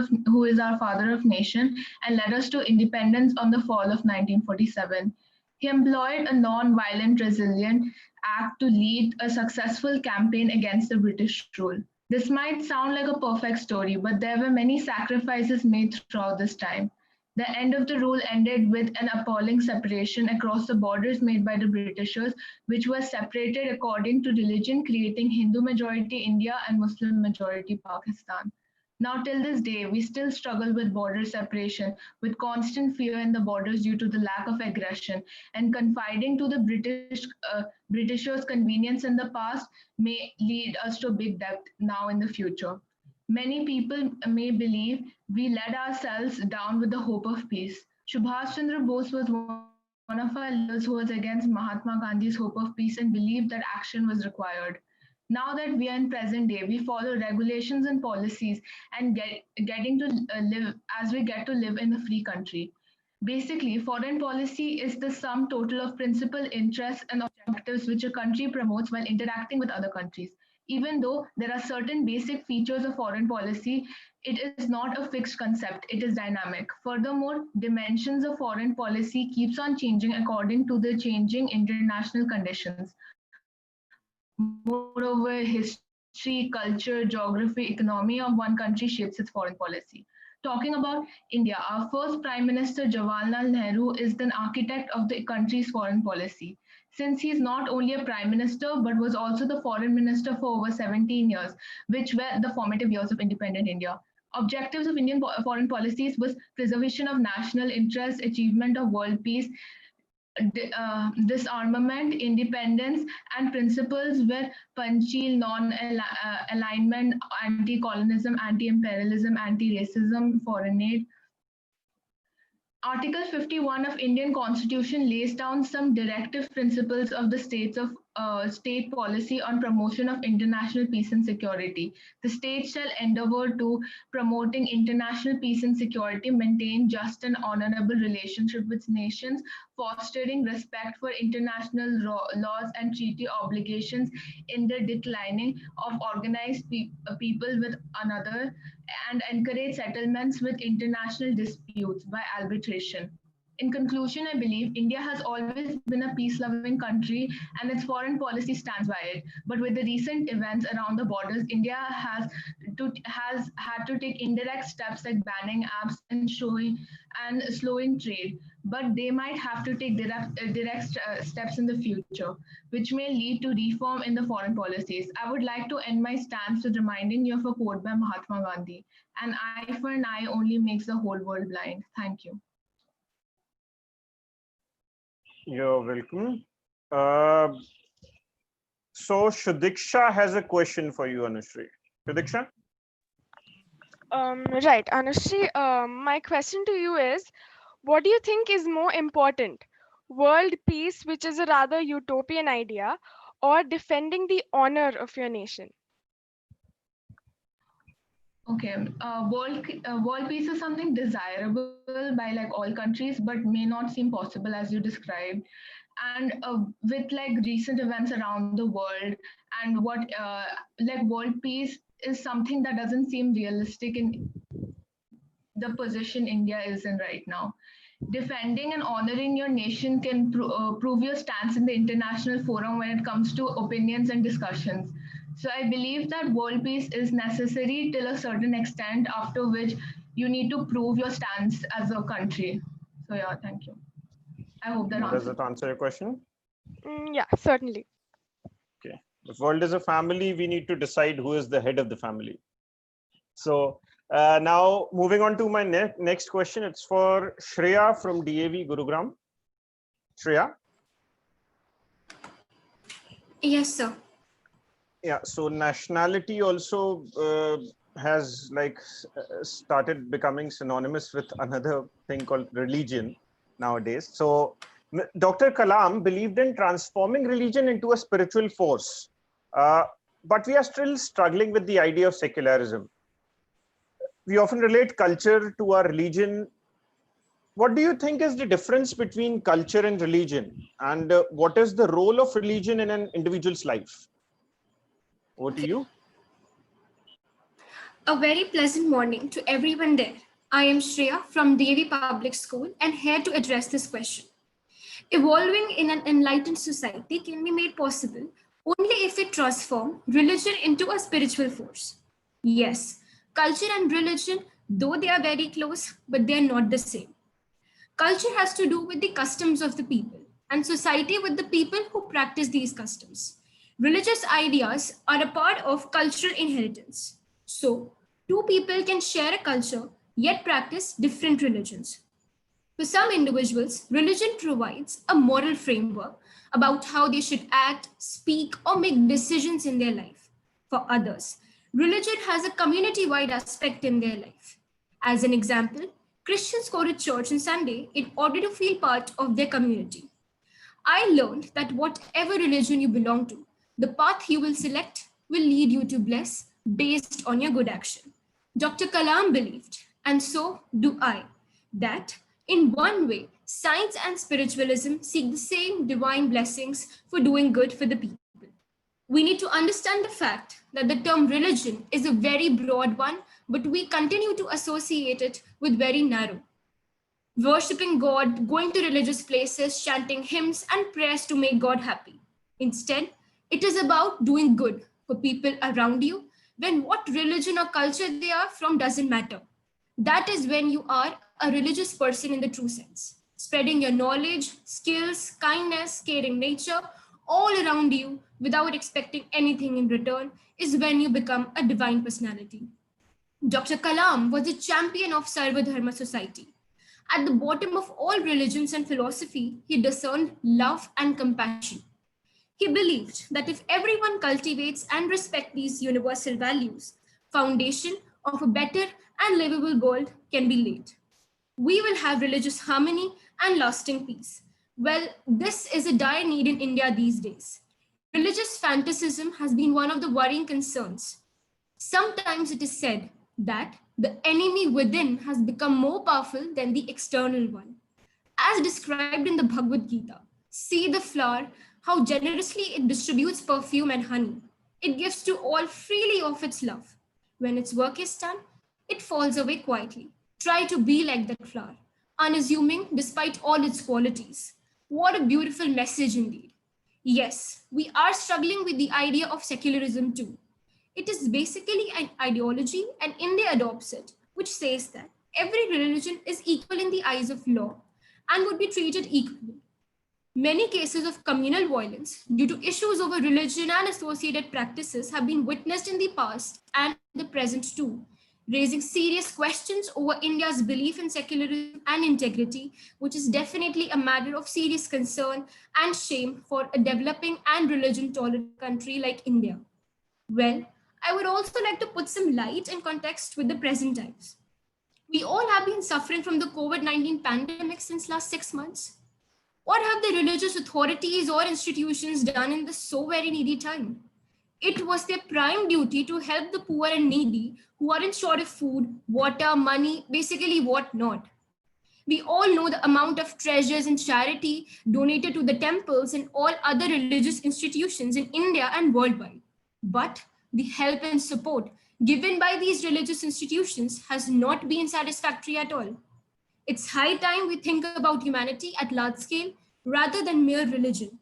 of nation and led us to independence on the fall of 1947. He employed a non-violent, resilient act to lead a successful campaign against the British rule. This might sound like a perfect story, but there were many sacrifices made throughout this time. The end of the rule ended with an appalling separation across the borders made by the Britishers, which was separated according to religion, creating Hindu majority India and Muslim majority Pakistan. Now, till this day, we still struggle with border separation, with constant fear in the borders due to the lack of aggression, and confiding to the Britishers' convenience in the past may lead us to big debt now in the future. Many people may believe we led ourselves down with the hope of peace. Subhash Chandra Bose was one of our leaders who was against Mahatma Gandhi's hope of peace and believed that action was required. Now that we are in present day, we follow regulations and policies and getting to live as we get to live in a free country. Basically, foreign policy is the sum total of principal interests and objectives which a country promotes while interacting with other countries. Even though there are certain basic features of foreign policy, it is not a fixed concept, it is dynamic. Furthermore, dimensions of foreign policy keeps on changing according to the changing international conditions. Moreover, history, culture, geography, economy of one country shapes its foreign policy. Talking about India, our first Prime Minister Jawaharlal Nehru is the architect of the country's foreign policy. Since he is not only a prime minister but was also the foreign minister for over 17 years, which were the formative years of independent India. Objectives of Indian foreign policies was preservation of national interests, achievement of world peace, disarmament, independence, and principles were Panchil, non-alignment, anti-colonialism, anti-imperialism, anti-racism, foreign aid. Article 51 of Indian Constitution lays down some directive principles of the state policy on promotion of international peace and security. The state shall endeavor to promoting international peace and security, maintain just and honorable relationship with nations, fostering respect for international laws and treaty obligations in the declining of organized people with another, and encourage settlements with international disputes by arbitration. In conclusion, I believe India has always been a peace-loving country and its foreign policy stands by it. But with the recent events around the borders, India has had to take indirect steps like banning apps and slowing trade. But they might have to take direct steps in the future, which may lead to reform in the foreign policies. I would like to end my stance with reminding you of a quote by Mahatma Gandhi: "An eye for an eye only makes the whole world blind." Thank you. You're welcome. So Shudiksha has a question for you, Anushri. Shudiksha? Right, Anushri, my question to you is, what do you think is more important? World peace, which is a rather utopian idea, or defending the honor of your nation? Okay, world peace is something desirable by like all countries, but may not seem possible as you described. And with like recent events around the world, and what like world peace is something that doesn't seem realistic in the position India is in right now. Defending and honoring your nation can prove your stance in the international forum when it comes to opinions and discussions. So I believe that world peace is necessary till a certain extent, after which you need to prove your stance as a country. So yeah, thank you. I hope that Does answers. that answer your question? Yeah, certainly. Okay. If world is a family, we need to decide who is the head of the family. So now moving on to my next question. It's for Shreya from DAV Gurugram. Shreya? Yes, sir. Yeah, so nationality also has like started becoming synonymous with another thing called religion nowadays. So Dr. Kalam believed in transforming religion into a spiritual force, but we are still struggling with the idea of secularism. We often relate culture to our religion. What do you think is the difference between culture and religion, and what is the role of religion in an individual's life? Over to you. A very pleasant morning to everyone there. I am Shreya from Devi Public School and here to address this question. Evolving in an enlightened society can be made possible only if it transforms religion into a spiritual force. Yes, culture and religion, though they are very close, but they are not the same. Culture has to do with the customs of the people, and society with the people who practice these customs. Religious ideas are a part of cultural inheritance. So, two people can share a culture yet practice different religions. For some individuals, religion provides a moral framework about how they should act, speak, or make decisions in their life. For others, religion has a community wide aspect in their life. As an example, Christians go to church on Sunday in order to feel part of their community. I learned that whatever religion you belong to, the path you will select will lead you to bliss based on your good action. Dr. Kalam believed, and so do I, that in one way, science and spiritualism seek the same divine blessings for doing good for the people. We need to understand the fact that the term religion is a very broad one, but we continue to associate it with very narrow. Worshipping God, going to religious places, chanting hymns and prayers to make God happy. Instead, it is about doing good for people around you when what religion or culture they are from doesn't matter. That is when you are a religious person in the true sense. Spreading your knowledge, skills, kindness, caring nature all around you without expecting anything in return is when you become a divine personality. Dr. Kalam was a champion of Sarva Dharma society. At the bottom of all religions and philosophy, he discerned love and compassion. He believed that if everyone cultivates and respects these universal values, foundation of a better and livable world can be laid. We will have religious harmony and lasting peace. Well, this is a dire need in India these days. Religious fanaticism has been one of the worrying concerns. Sometimes it is said that the enemy within has become more powerful than the external one. As described in the Bhagavad Gita, see the flower, how generously it distributes perfume and honey. It gives to all freely of its love. When its work is done, it falls away quietly. Try to be like that flower. unassuming despite all its qualities. What a beautiful message indeed. Yes, we are struggling with the idea of secularism too. It is basically an ideology, and India adopts it, which says that every religion is equal in the eyes of law and would be treated equally. Many cases of communal violence due to issues over religion and associated practices have been witnessed in the past and in the present too, raising serious questions over India's belief in secularism and integrity, which is definitely a matter of serious concern and shame for a developing and religion tolerant country like India. Well, I would also like to put some light and context with the present times. We all have been suffering from the COVID-19 pandemic since last 6 months. What have the religious authorities or institutions done in this so very needy time? It was their prime duty to help the poor and needy who aren't short of food, water, money, basically what not. We all know the amount of treasures and charity donated to the temples and all other religious institutions in India and worldwide. But the help and support given by these religious institutions has not been satisfactory at all. It's high time we think about humanity at large scale rather than mere religion.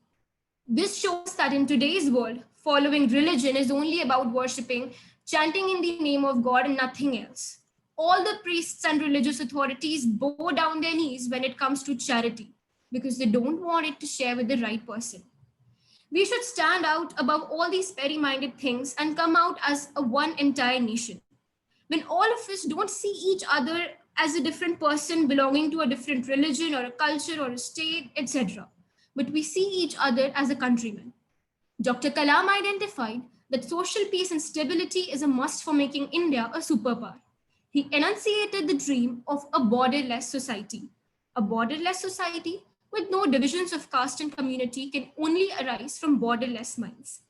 This shows that in today's world, following religion is only about worshipping, chanting in the name of God and nothing else. All the priests and religious authorities bow down their knees when it comes to charity because they don't want it to share with the right person. We should stand out above all these petty minded things and come out as a one entire nation. When all of us don't see each other as a different person belonging to a different religion or a culture or a state, etc., but we see each other as a countryman. Dr. Kalam identified that social peace and stability is a must for making India a superpower. He enunciated the dream of a borderless society. A borderless society with no divisions of caste and community can only arise from borderless minds.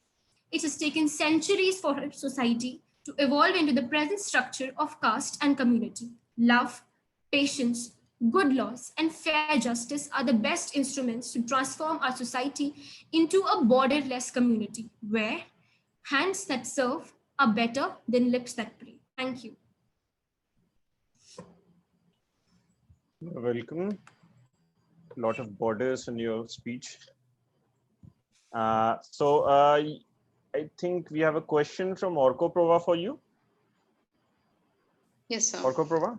It has taken centuries for our society to evolve into the present structure of caste and community. Love, patience, good laws, and fair justice are the best instruments to transform our society into a borderless community where hands that serve are better than lips that pray. Thank you. You're welcome. A lot of borders in your speech. I think we have a question from Orko Prova for you. Yes, sir. Orko Prova.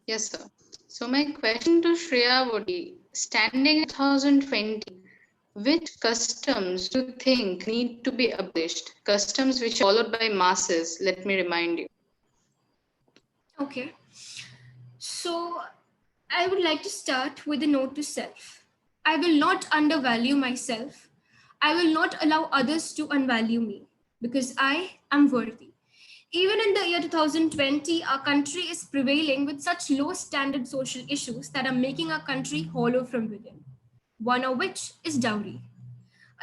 Yes, sir. So my question to Shreya would be, standing in 2020, which customs do you think need to be abolished? Customs which are followed by masses, let me remind you. Okay. So I would like to start with a note to self. I will not undervalue myself. I will not allow others to unvalue me because I am worthy. Even in the year 2020, our country is prevailing with such low standard social issues that are making our country hollow from within. One of which is dowry.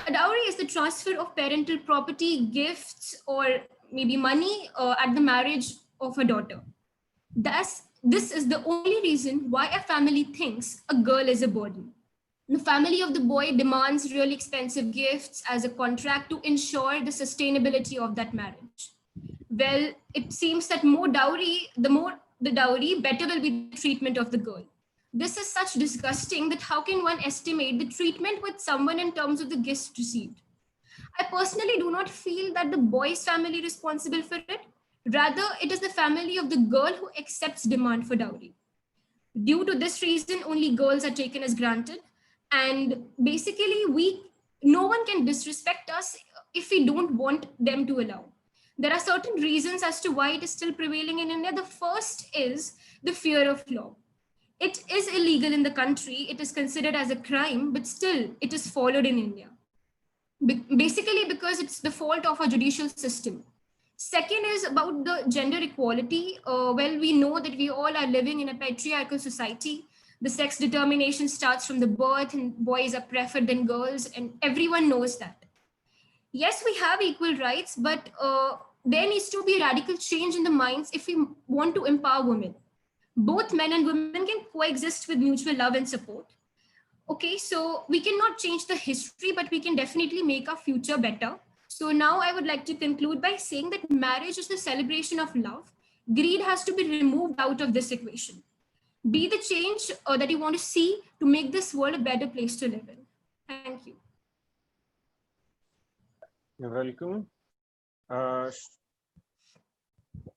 A dowry is the transfer of parental property, gifts, or maybe money at the marriage of a daughter. Thus, this is the only reason why a family thinks a girl is a burden. The family of the boy demands really expensive gifts as a contract to ensure the sustainability of that marriage. Well, it seems that the more the dowry, better will be the treatment of the girl. This is such disgusting that how can one estimate the treatment with someone in terms of the gifts received? I personally do not feel that the boy's family is responsible for it. Rather, it is the family of the girl who accepts demand for dowry. Due to this reason, only girls are taken as granted. And basically, no one can disrespect us if we don't want them to allow. There are certain reasons as to why it is still prevailing in India. The first is the fear of law. It is illegal in the country. It is considered as a crime, but still it is followed in India. Basically because it's the fault of our judicial system. Second is about the gender equality. Well, we know that we all are living in a patriarchal society. The sex determination starts from the birth and boys are preferred than girls, and everyone knows that. Yes, we have equal rights, but there needs to be a radical change in the minds if we want to empower women. Both men and women can coexist with mutual love and support. Okay, so we cannot change the history, but we can definitely make our future better. So now I would like to conclude by saying that marriage is the celebration of love. Greed has to be removed out of this equation. Be the change that you want to see to make this world a better place to live in. Thank you. You're welcome.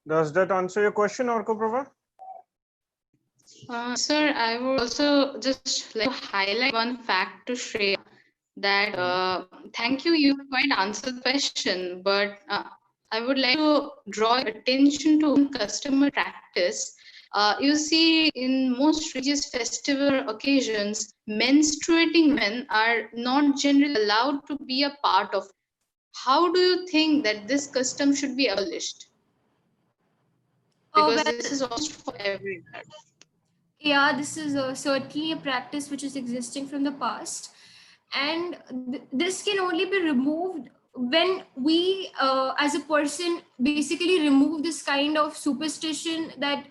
Does that answer your question, Orko Prabha? Sir, I would also just like to highlight one fact to Shreya that thank you, you quite answered the question, but I would like to draw attention to one customer practice. You see, in most religious festival occasions, menstruating women are not generally allowed to be a part of. How do you think that this custom should be abolished? Because Well, this is almost for everywhere. yeah, this is certainly a practice which is existing from the past, and this can only be removed when we as a person basically remove this kind of superstition that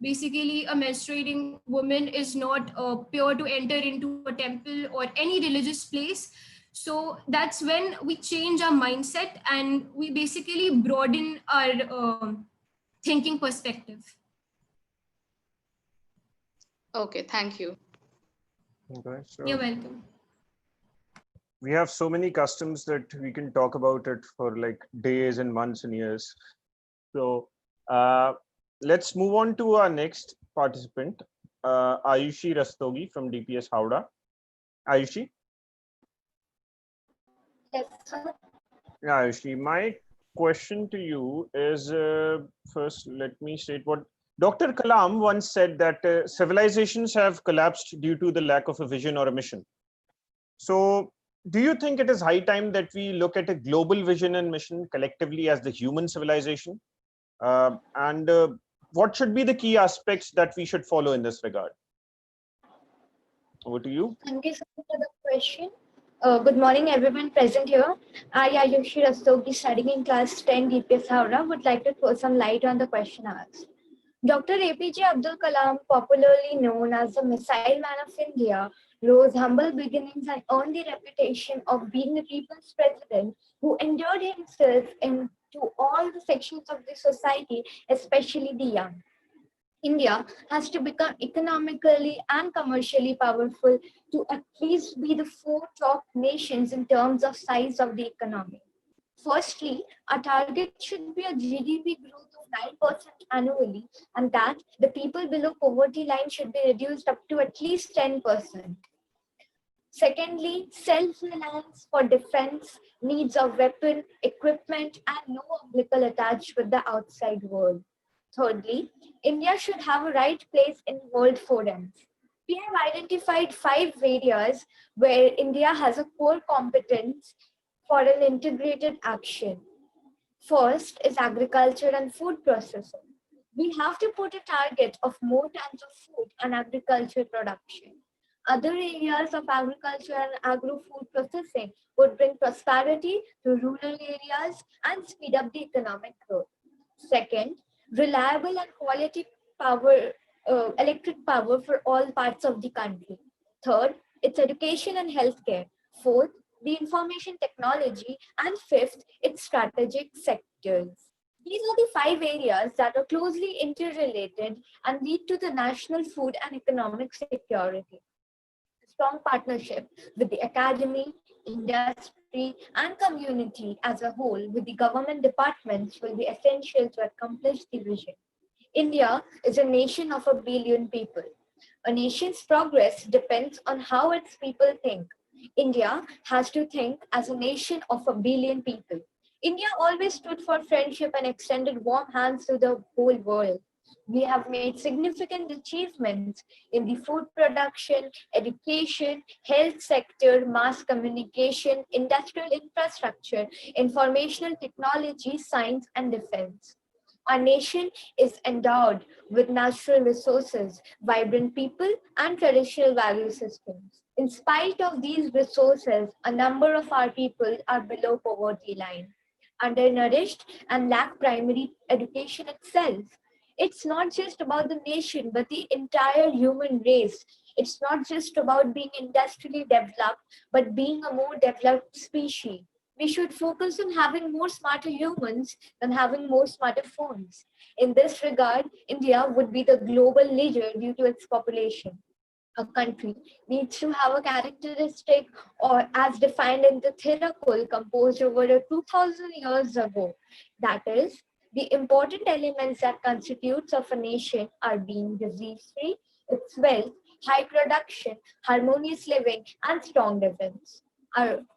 basically a menstruating woman is not pure to enter into a temple or any religious place. So that's when we change our mindset and we basically broaden our thinking perspective. Okay, thank you. Okay, so You're welcome. we have so many customs that we can talk about it for like days and months and years. So let's move on to our next participant, Ayushi Rastogi from DPS Howrah. Ayushi? Yes, sir. Yeah, Ayushi, my question to you is first, let me state what Dr. Kalam once said that civilizations have collapsed due to the lack of a vision or a mission. So, do you think it is high time that we look at a global vision and mission collectively as the human civilization? And what should be the key aspects that we should follow in this regard? Over to you. Thank you so much for the question. Good morning, everyone present here. I, Ayushi Rastogi, studying in class 10 DPS Howrah, would like to throw some light on the question asked. Dr. APJ Abdul Kalam, popularly known as the Missile Man of India, rose humble beginnings and earned the reputation of being a people's president who endured himself into all the sections of the society, especially the young. India has to become economically and commercially powerful to at least be the four top nations in terms of size of the economy. Firstly, our target should be a GDP growth of 9% annually, and that the people below poverty line should be reduced up to at least 10%. Secondly, self-reliance for defense, needs of weapon, equipment, and no umbilical attached with the outside world. Thirdly, India should have a right place in world forums. We have identified 5 areas where India has a core competence for an integrated action. First is agriculture and food processing. We have to put a target of more tons of food and agriculture production. Other areas of agriculture and agro-food processing would bring prosperity to rural areas and speed up the economic growth. Second, reliable and quality power, electric power for all parts of the country. Third, it's education and healthcare. Fourth, the information technology. And fifth, its strategic sectors. These are the 5 areas that are closely interrelated and lead to the national food and economic security. Strong partnership with the academy, industry, and community as a whole with the government departments will be essential to accomplish the vision. India is a nation of 1 billion people. A nation's progress depends on how its people think. India has to think as a nation of 1 billion people. India always stood for friendship and extended warm hands to the whole world. We have made significant achievements in the food production, education, health sector, mass communication, industrial infrastructure, informational technology, science, and defense. Our nation is endowed with natural resources, vibrant people, and traditional value systems. In spite of these resources, a number of our people are below poverty line, undernourished, and lack primary education itself. It's not just about the nation, but the entire human race. It's not just about being industrially developed, but being a more developed species. We should focus on having more smarter humans than having more smarter phones. In this regard, India would be the global leader due to its population. A country needs to have a characteristic or as defined in the Thirakul composed over 2000 years ago. That is, the important elements that constitutes of a nation are being disease-free, its wealth, high production, harmonious living, and strong defense.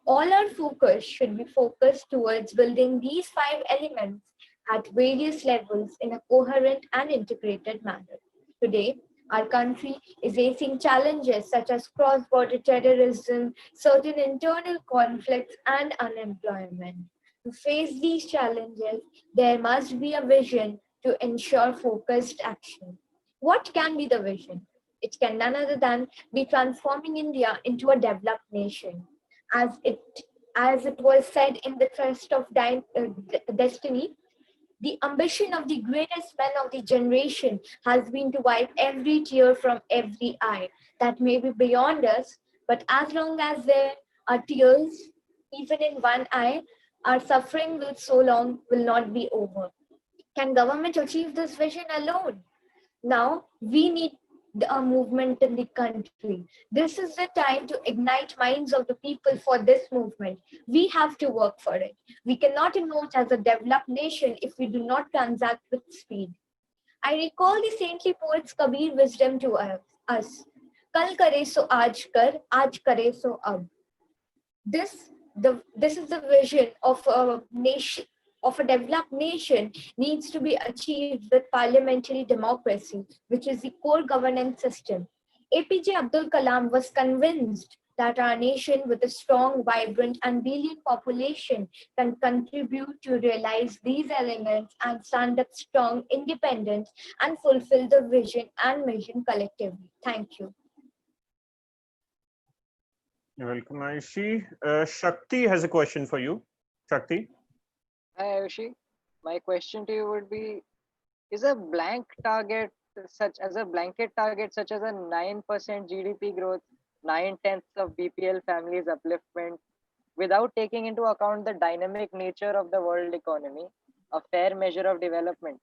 All our focus should be focused towards building these five elements at various levels in a coherent and integrated manner. Today, our country is facing challenges such as cross-border terrorism, certain internal conflicts, and unemployment. To face these challenges, there must be a vision to ensure focused action. What can be the vision? It can none other than be transforming India into a developed nation. As it was said in the Trust of Destiny, the ambition of the greatest men of the generation has been to wipe every tear from every eye. That may be beyond us, but as long as there are tears, even in one eye, our suffering will so long will not be over. Can government achieve this vision alone? Now we need a movement in the country. This is the time to ignite minds of the people for this movement. We have to work for it. We cannot emerge as a developed nation if we do not transact with speed. I recall the saintly poet's Kabir wisdom to us. Kal kare so aaj kare so ab. This is the vision of a nation, of a developed nation, needs to be achieved with parliamentary democracy, which is the core governance system. APJ Abdul Kalam was convinced that our nation with a strong, vibrant and brilliant population can contribute to realize these elements and stand up strong, independent and fulfill the vision and mission collectively. Thank you. You're welcome, Ayushi. Shakti has a question for you. Shakti. Hi, Ayushi. My question to you would be: is a blank target such as a blanket target such as a 9% GDP growth, 9/10 of BPL families upliftment, without taking into account the dynamic nature of the world economy, a fair measure of development?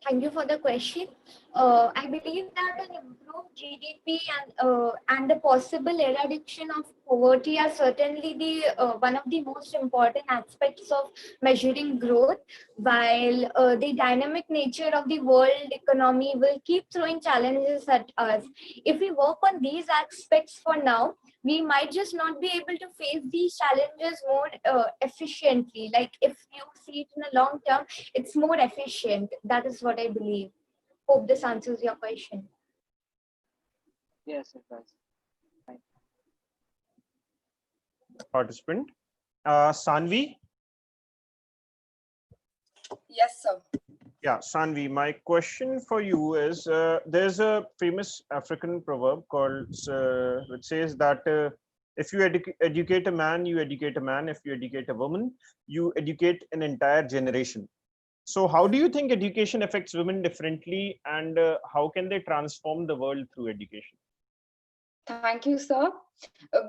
Thank you for the question. I believe that an improved GDP and the possible eradication of poverty are certainly the one of the most important aspects of measuring growth. While the dynamic nature of the world economy will keep throwing challenges at us, if we work on these aspects for now, we might just not be able to face these challenges more efficiently. Like if you see it in a long term, it's more efficient. That is what I believe. Hope this answers your question. Yes, it does. Participant. Sanvi. Yes, sir. Yeah, Sanvi, my question for you is, there's a famous African proverb called, which says that if you educate a man, you educate a man. If you educate a woman, you educate an entire generation. So how do you think education affects women differently, and how can they transform the world through education? Thank you, sir.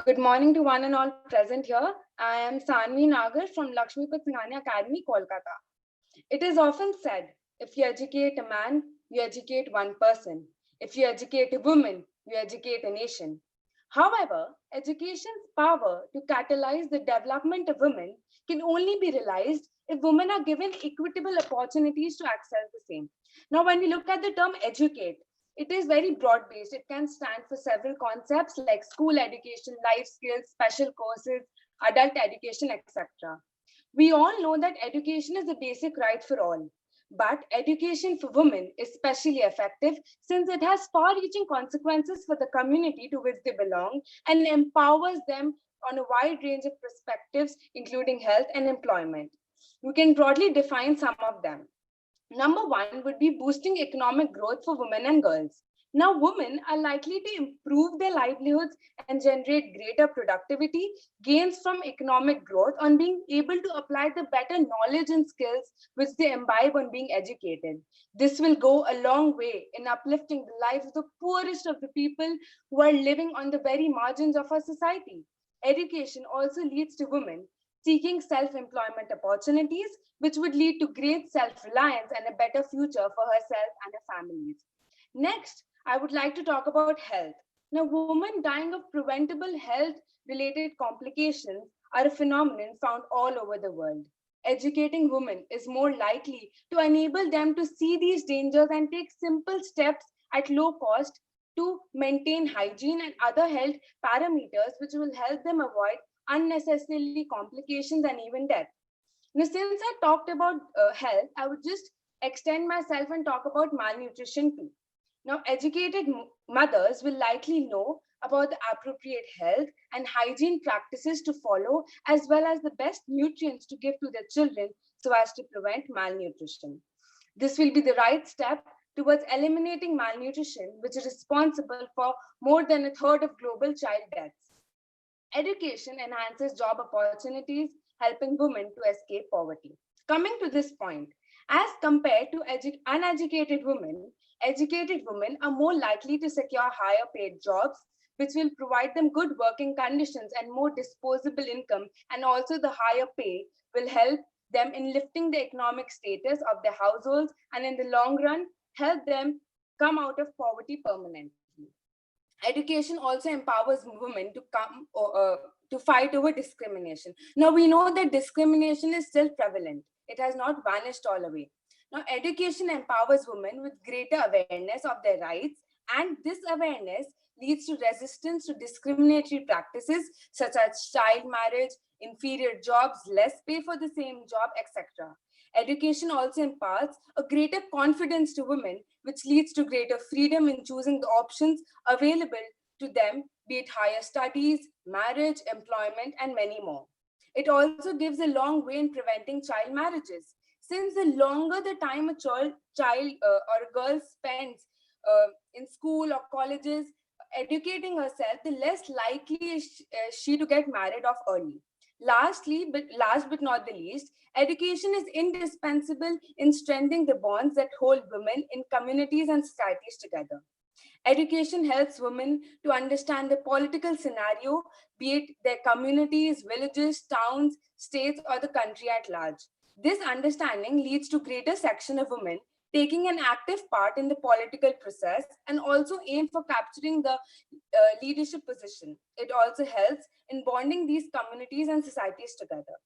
Good morning to one and all present here. I am Sanvi Nagar from Lakshmipat Singhania Academy, Kolkata. It is often said, if you educate a man, you educate one person. If you educate a woman, you educate a nation. However, education's power to catalyze the development of women can only be realized if women are given equitable opportunities to access the same. Now, when we look at the term educate, it is very broad based. It can stand for several concepts like school education, life skills, special courses, adult education, etc. We all know that education is a basic right for all. But education for women is especially effective since it has far reaching consequences for the community to which they belong and empowers them on a wide range of perspectives, including health and employment. We can broadly define some of them. Number one would be boosting economic growth for women and girls. Now, women are likely to improve their livelihoods and generate greater productivity gains from economic growth on being able to apply the better knowledge and skills which they imbibe on being educated. This will go a long way in uplifting the lives of the poorest of the people who are living on the very margins of our society. Education also leads to women seeking self-employment opportunities, which would lead to great self-reliance and a better future for herself and her families. Next, I would like to talk about health. Now, women dying of preventable health related complications are a phenomenon found all over the world. Educating women is more likely to enable them to see these dangers and take simple steps at low cost to maintain hygiene and other health parameters, which will help them avoid unnecessarily complications and even death. Now, since I talked about health, I would just extend myself and talk about malnutrition too. Now, educated mothers will likely know about the appropriate health and hygiene practices to follow, as well as the best nutrients to give to their children so as to prevent malnutrition. This will be the right step towards eliminating malnutrition, which is responsible for more than a third of global child deaths. Education enhances job opportunities, helping women to escape poverty. Coming to this point, as compared to uneducated women, educated women are more likely to secure higher paid jobs, which will provide them good working conditions and more disposable income, and also the higher pay will help them in lifting the economic status of their households and in the long run help them come out of poverty permanently. Education also empowers women to to fight over discrimination. Now we know that discrimination is still prevalent. It has not vanished all away. Now education empowers women with greater awareness of their rights, and this awareness leads to resistance to discriminatory practices such as child marriage, inferior jobs, less pay for the same job, etc. Education also imparts a greater confidence to women, which leads to greater freedom in choosing the options available to them, be it higher studies, marriage, employment, and many more. It also gives a long way in preventing child marriages. Since the longer the time a child or a girl spends in school or colleges educating herself, the less likely is she to get married off early. Last but not the least, education is indispensable in strengthening the bonds that hold women in communities and societies together. Education helps women to understand the political scenario, be it their communities, villages, towns, states, or the country at large. This understanding leads to greater section of women taking an active part in the political process and also aim for capturing the leadership position. It also helps in bonding these communities and societies together.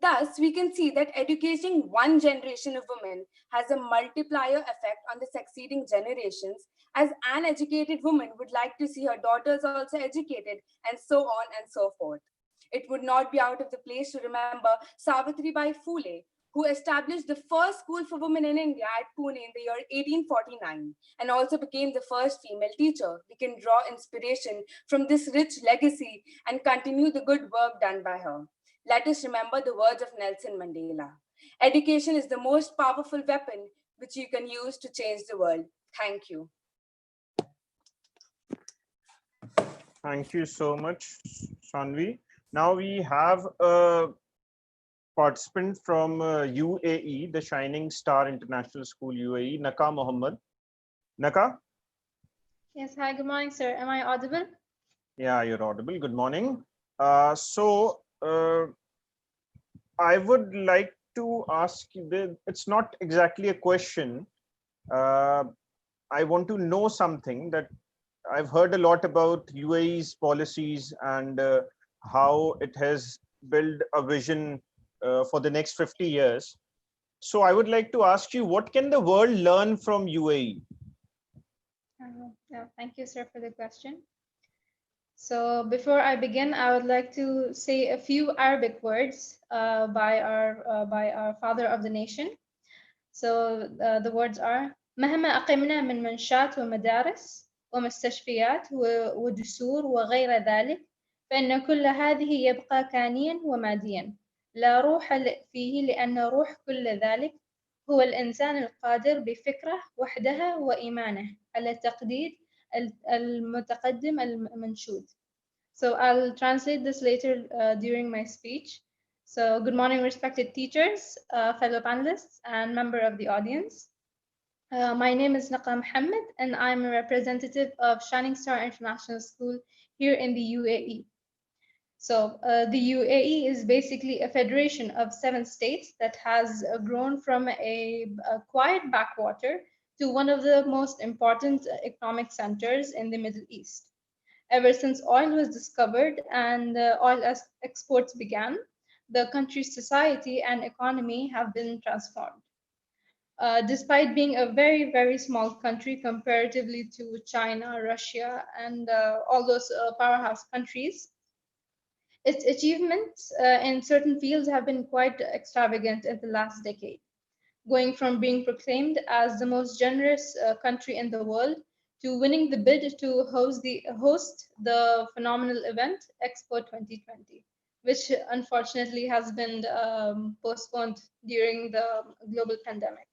Thus, we can see that educating one generation of women has a multiplier effect on the succeeding generations, as an educated woman would like to see her daughters also educated, and so on and so forth. It would not be out of the place to remember Savitribai Phule, who established the first school for women in India at Pune in the year 1849 and also became the first female teacher. We can draw inspiration from this rich legacy and continue the good work done by her. Let us remember the words of Nelson Mandela. Education is the most powerful weapon which you can use to change the world. Thank you. Thank you so much, Shanvi. Now we have a participant from UAE, the Shining Star International School UAE, Naka Mohammed. Naka? Yes, hi, good morning, sir. Am I audible? Yeah, you're audible. Good morning. I would like to ask you, it's not exactly a question. I want to know something that I've heard a lot about UAE's policies and how it has built a vision for the next 50 years. So I would like to ask you, what can the world learn from UAE? Thank you, sir, for the question. So before I begin, I would like to say a few Arabic words by our father of the nation. So the words are مهما أقمنا من منشات ومدارس ومستشفيات ودسور وغير ذلك فإن كل هذه يبقى كانيا وماديا لا روح فيه لأن روح كل ذلك هو الإنسان القادر بفكرة وحدها وإيمانه على تقدير المتقدم المنشود. So I'll translate this later during my speech. So good morning, respected teachers, fellow panelists, and member of the audience. My name is Naqa Mohammed, and I'm a representative of Shining Star International School here in the UAE. So the UAE is basically a federation of 7 states that has grown from a quiet backwater to one of the most important economic centers in the Middle East. Ever since oil was discovered and oil exports began, the country's society and economy have been transformed. Despite being a very, very small country comparatively to China, Russia, and all those powerhouse countries, its achievements in certain fields have been quite extravagant in the last decade, going from being proclaimed as the most generous country in the world to winning the bid to host the phenomenal event Expo 2020, which unfortunately has been postponed during the global pandemic.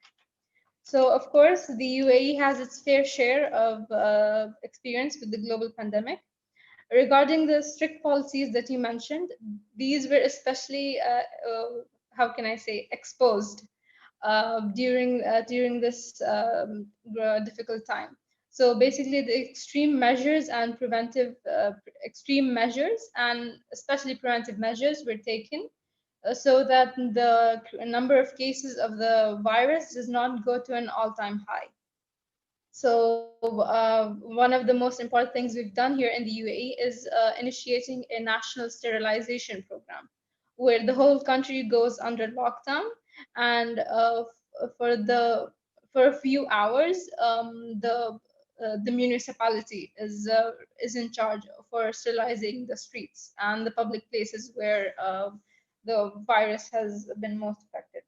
So, of course, the UAE has its fair share of experience with the global pandemic. Regarding the strict policies that you mentioned, these were especially, how can I say, exposed during this difficult time. So basically, the extreme measures and especially preventive measures were taken so that the number of cases of the virus does not go to an all-time high. So one of the most important things we've done here in the UAE is initiating a national sterilization program, where the whole country goes under lockdown, and for the for a few hours, the municipality is in charge for sterilizing the streets and the public places where the virus has been most affected.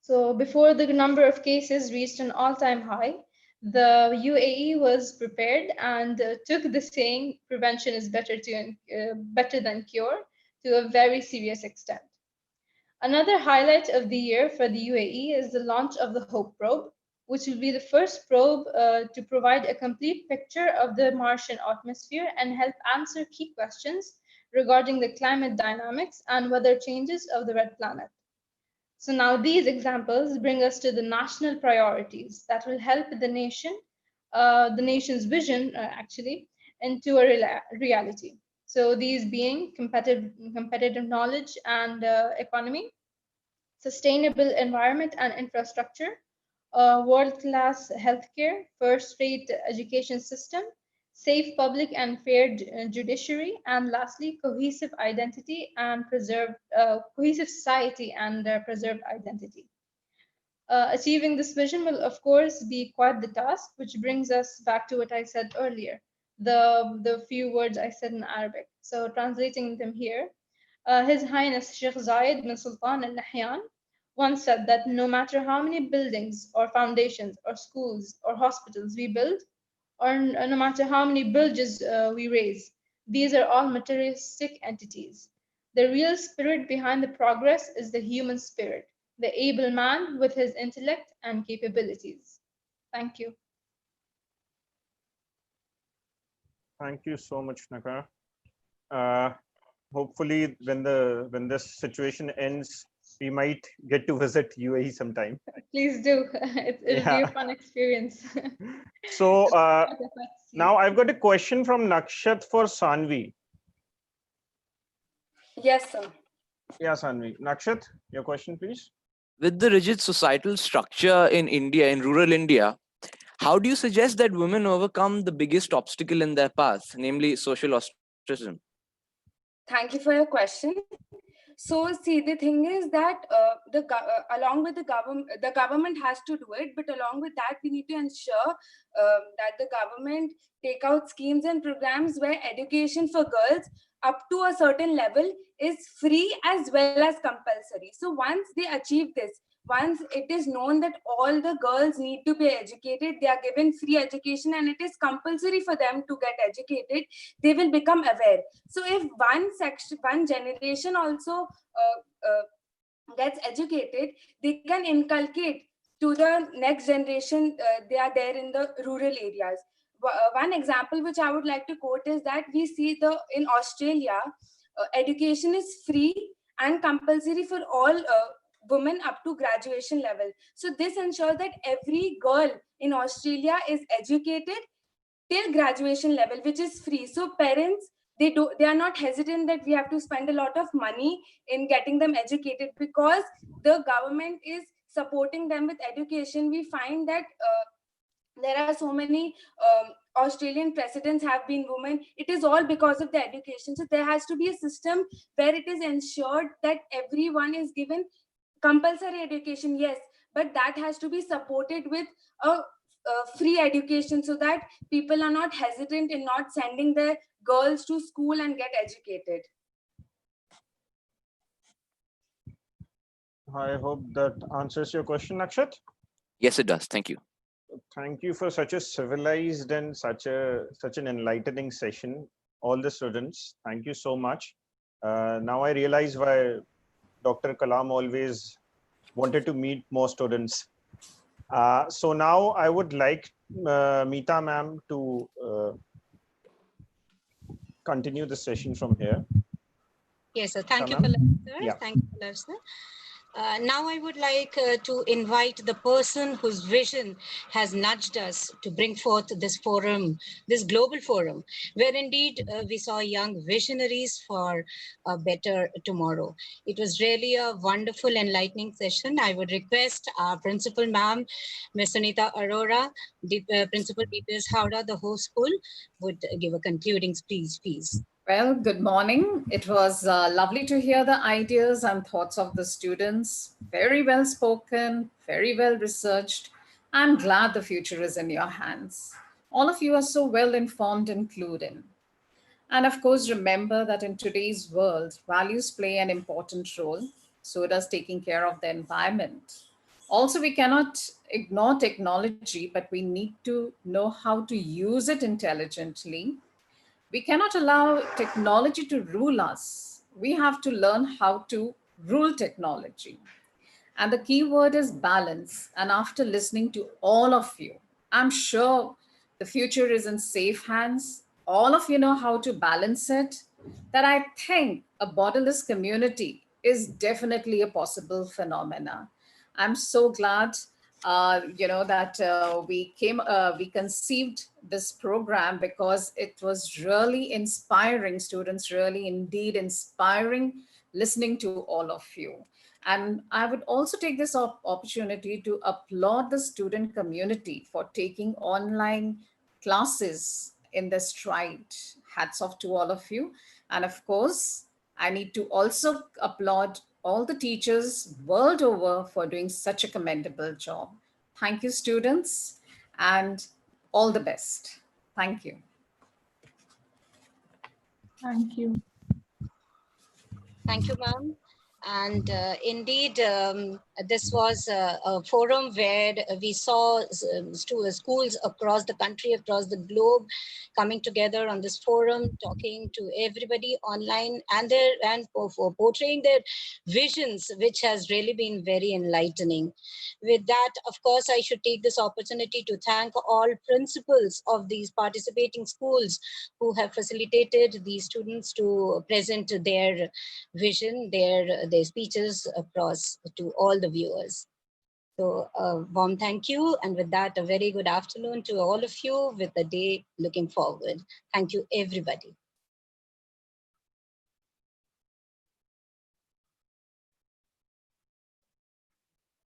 So before the number of cases reached an all-time high, the UAE was prepared and took the saying "prevention is better than cure" to a very serious extent. Another highlight of the year for the UAE is the launch of the Hope probe, which will be the first probe to provide a complete picture of the Martian atmosphere and help answer key questions regarding the climate dynamics and weather changes of the red planet. So now these examples bring us to the national priorities that will help the nation's vision actually, into a reality. So these being competitive knowledge and economy, sustainable environment and infrastructure, world-class healthcare, first-rate education system, safe public and fair judiciary, and lastly, cohesive society and preserved identity. Achieving this vision will, of course, be quite the task, which brings us back to what I said earlier, the few words I said in Arabic. So translating them here, His Highness Sheikh Zayed bin Sultan Al Nahyan once said that no matter how many buildings or foundations or schools or hospitals we build, or no matter how many bridges we raise, these are all materialistic entities. The real spirit behind the progress is the human spirit, the able man with his intellect and capabilities. Thank you. Thank you so much, Naka. Uh, Hopefully, when this situation ends, we might get to visit UAE sometime. Please do. It'll be a fun experience. So now I've got a question from Nakshat for Sanvi. Yes, sir. Yeah, Sanvi. Nakshat, your question, please. With the rigid societal structure in India, in rural India, how do you suggest that women overcome the biggest obstacle in their path, namely social ostracism? Thank you for your question. So, see, the thing is that along with the government has to do it, but along with that, we need to ensure that the government take out schemes and programs where education for girls up to a certain level is free as well as compulsory. So once they achieve this, once it is known that all the girls need to be educated, they are given free education and it is compulsory for them to get educated, they will become aware. So if one generation also gets educated, they can inculcate to the next generation. They are there in the rural areas. One example which I would like to quote is that we see in Australia, education is free and compulsory for all women up to graduation level. So this ensures that every girl in Australia is educated till graduation level, which is free. So parents they are not hesitant that we have to spend a lot of money in getting them educated, because the government is supporting them with education. We find that there are so many Australian presidents have been women. It is all because of the education. So there has to be a system where it is ensured that everyone is given compulsory education, yes, but that has to be supported with a free education, so that people are not hesitant in not sending their girls to school and get educated. I hope that answers your question, Akshat. Yes, it does. Thank you. Thank you for such a civilized and such an enlightening session, all the students. Thank you so much. Now I realize why Dr. Kalam always wanted to meet more students. So now I would like Meeta ma'am to continue the session from here. Yes, sir. Thank you, Ma'am? Pallav, sir. Yeah. Thank you, Pallav, sir. Now I would like to invite the person whose vision has nudged us to bring forth this forum, this global forum, where indeed we saw young visionaries for a better tomorrow. It was really a wonderful, enlightening session. I would request our principal ma'am, Ms. Sunita Arora, Principal DPS Howrah, the whole school, would give a concluding speech, please. Well, good morning. It was lovely to hear the ideas and thoughts of the students. Very well spoken, very well researched. I'm glad the future is in your hands. All of you are so well informed and clued in. And of course, remember that in today's world, values play an important role. So does taking care of the environment. Also, we cannot ignore technology, but we need to know how to use it intelligently. We cannot allow technology to rule us. We have to learn how to rule technology. And the key word is balance. And after listening to all of you, I'm sure the future is in safe hands. All of you know how to balance it. That I think a borderless community is definitely a possible phenomena. I'm so glad, that we conceived this program because it was really inspiring. Students really, indeed, inspiring listening to all of you. And I would also take this opportunity to applaud the student community for taking online classes in the stride. Hats off to all of you. And of course, I need to also applaud all the teachers world over for doing such a commendable job. Thank you, students, and all the best. Thank you. Thank you. Thank you, ma'am. And indeed, this was a forum where we saw schools across the country, across the globe, coming together on this forum, talking to everybody online, and for portraying their visions, which has really been very enlightening. With that, of course, I should take this opportunity to thank all principals of these participating schools who have facilitated these students to present their vision, their speeches across to all the viewers. So a warm thank you. And with that, a very good afternoon to all of you with the day looking forward. Thank you, everybody.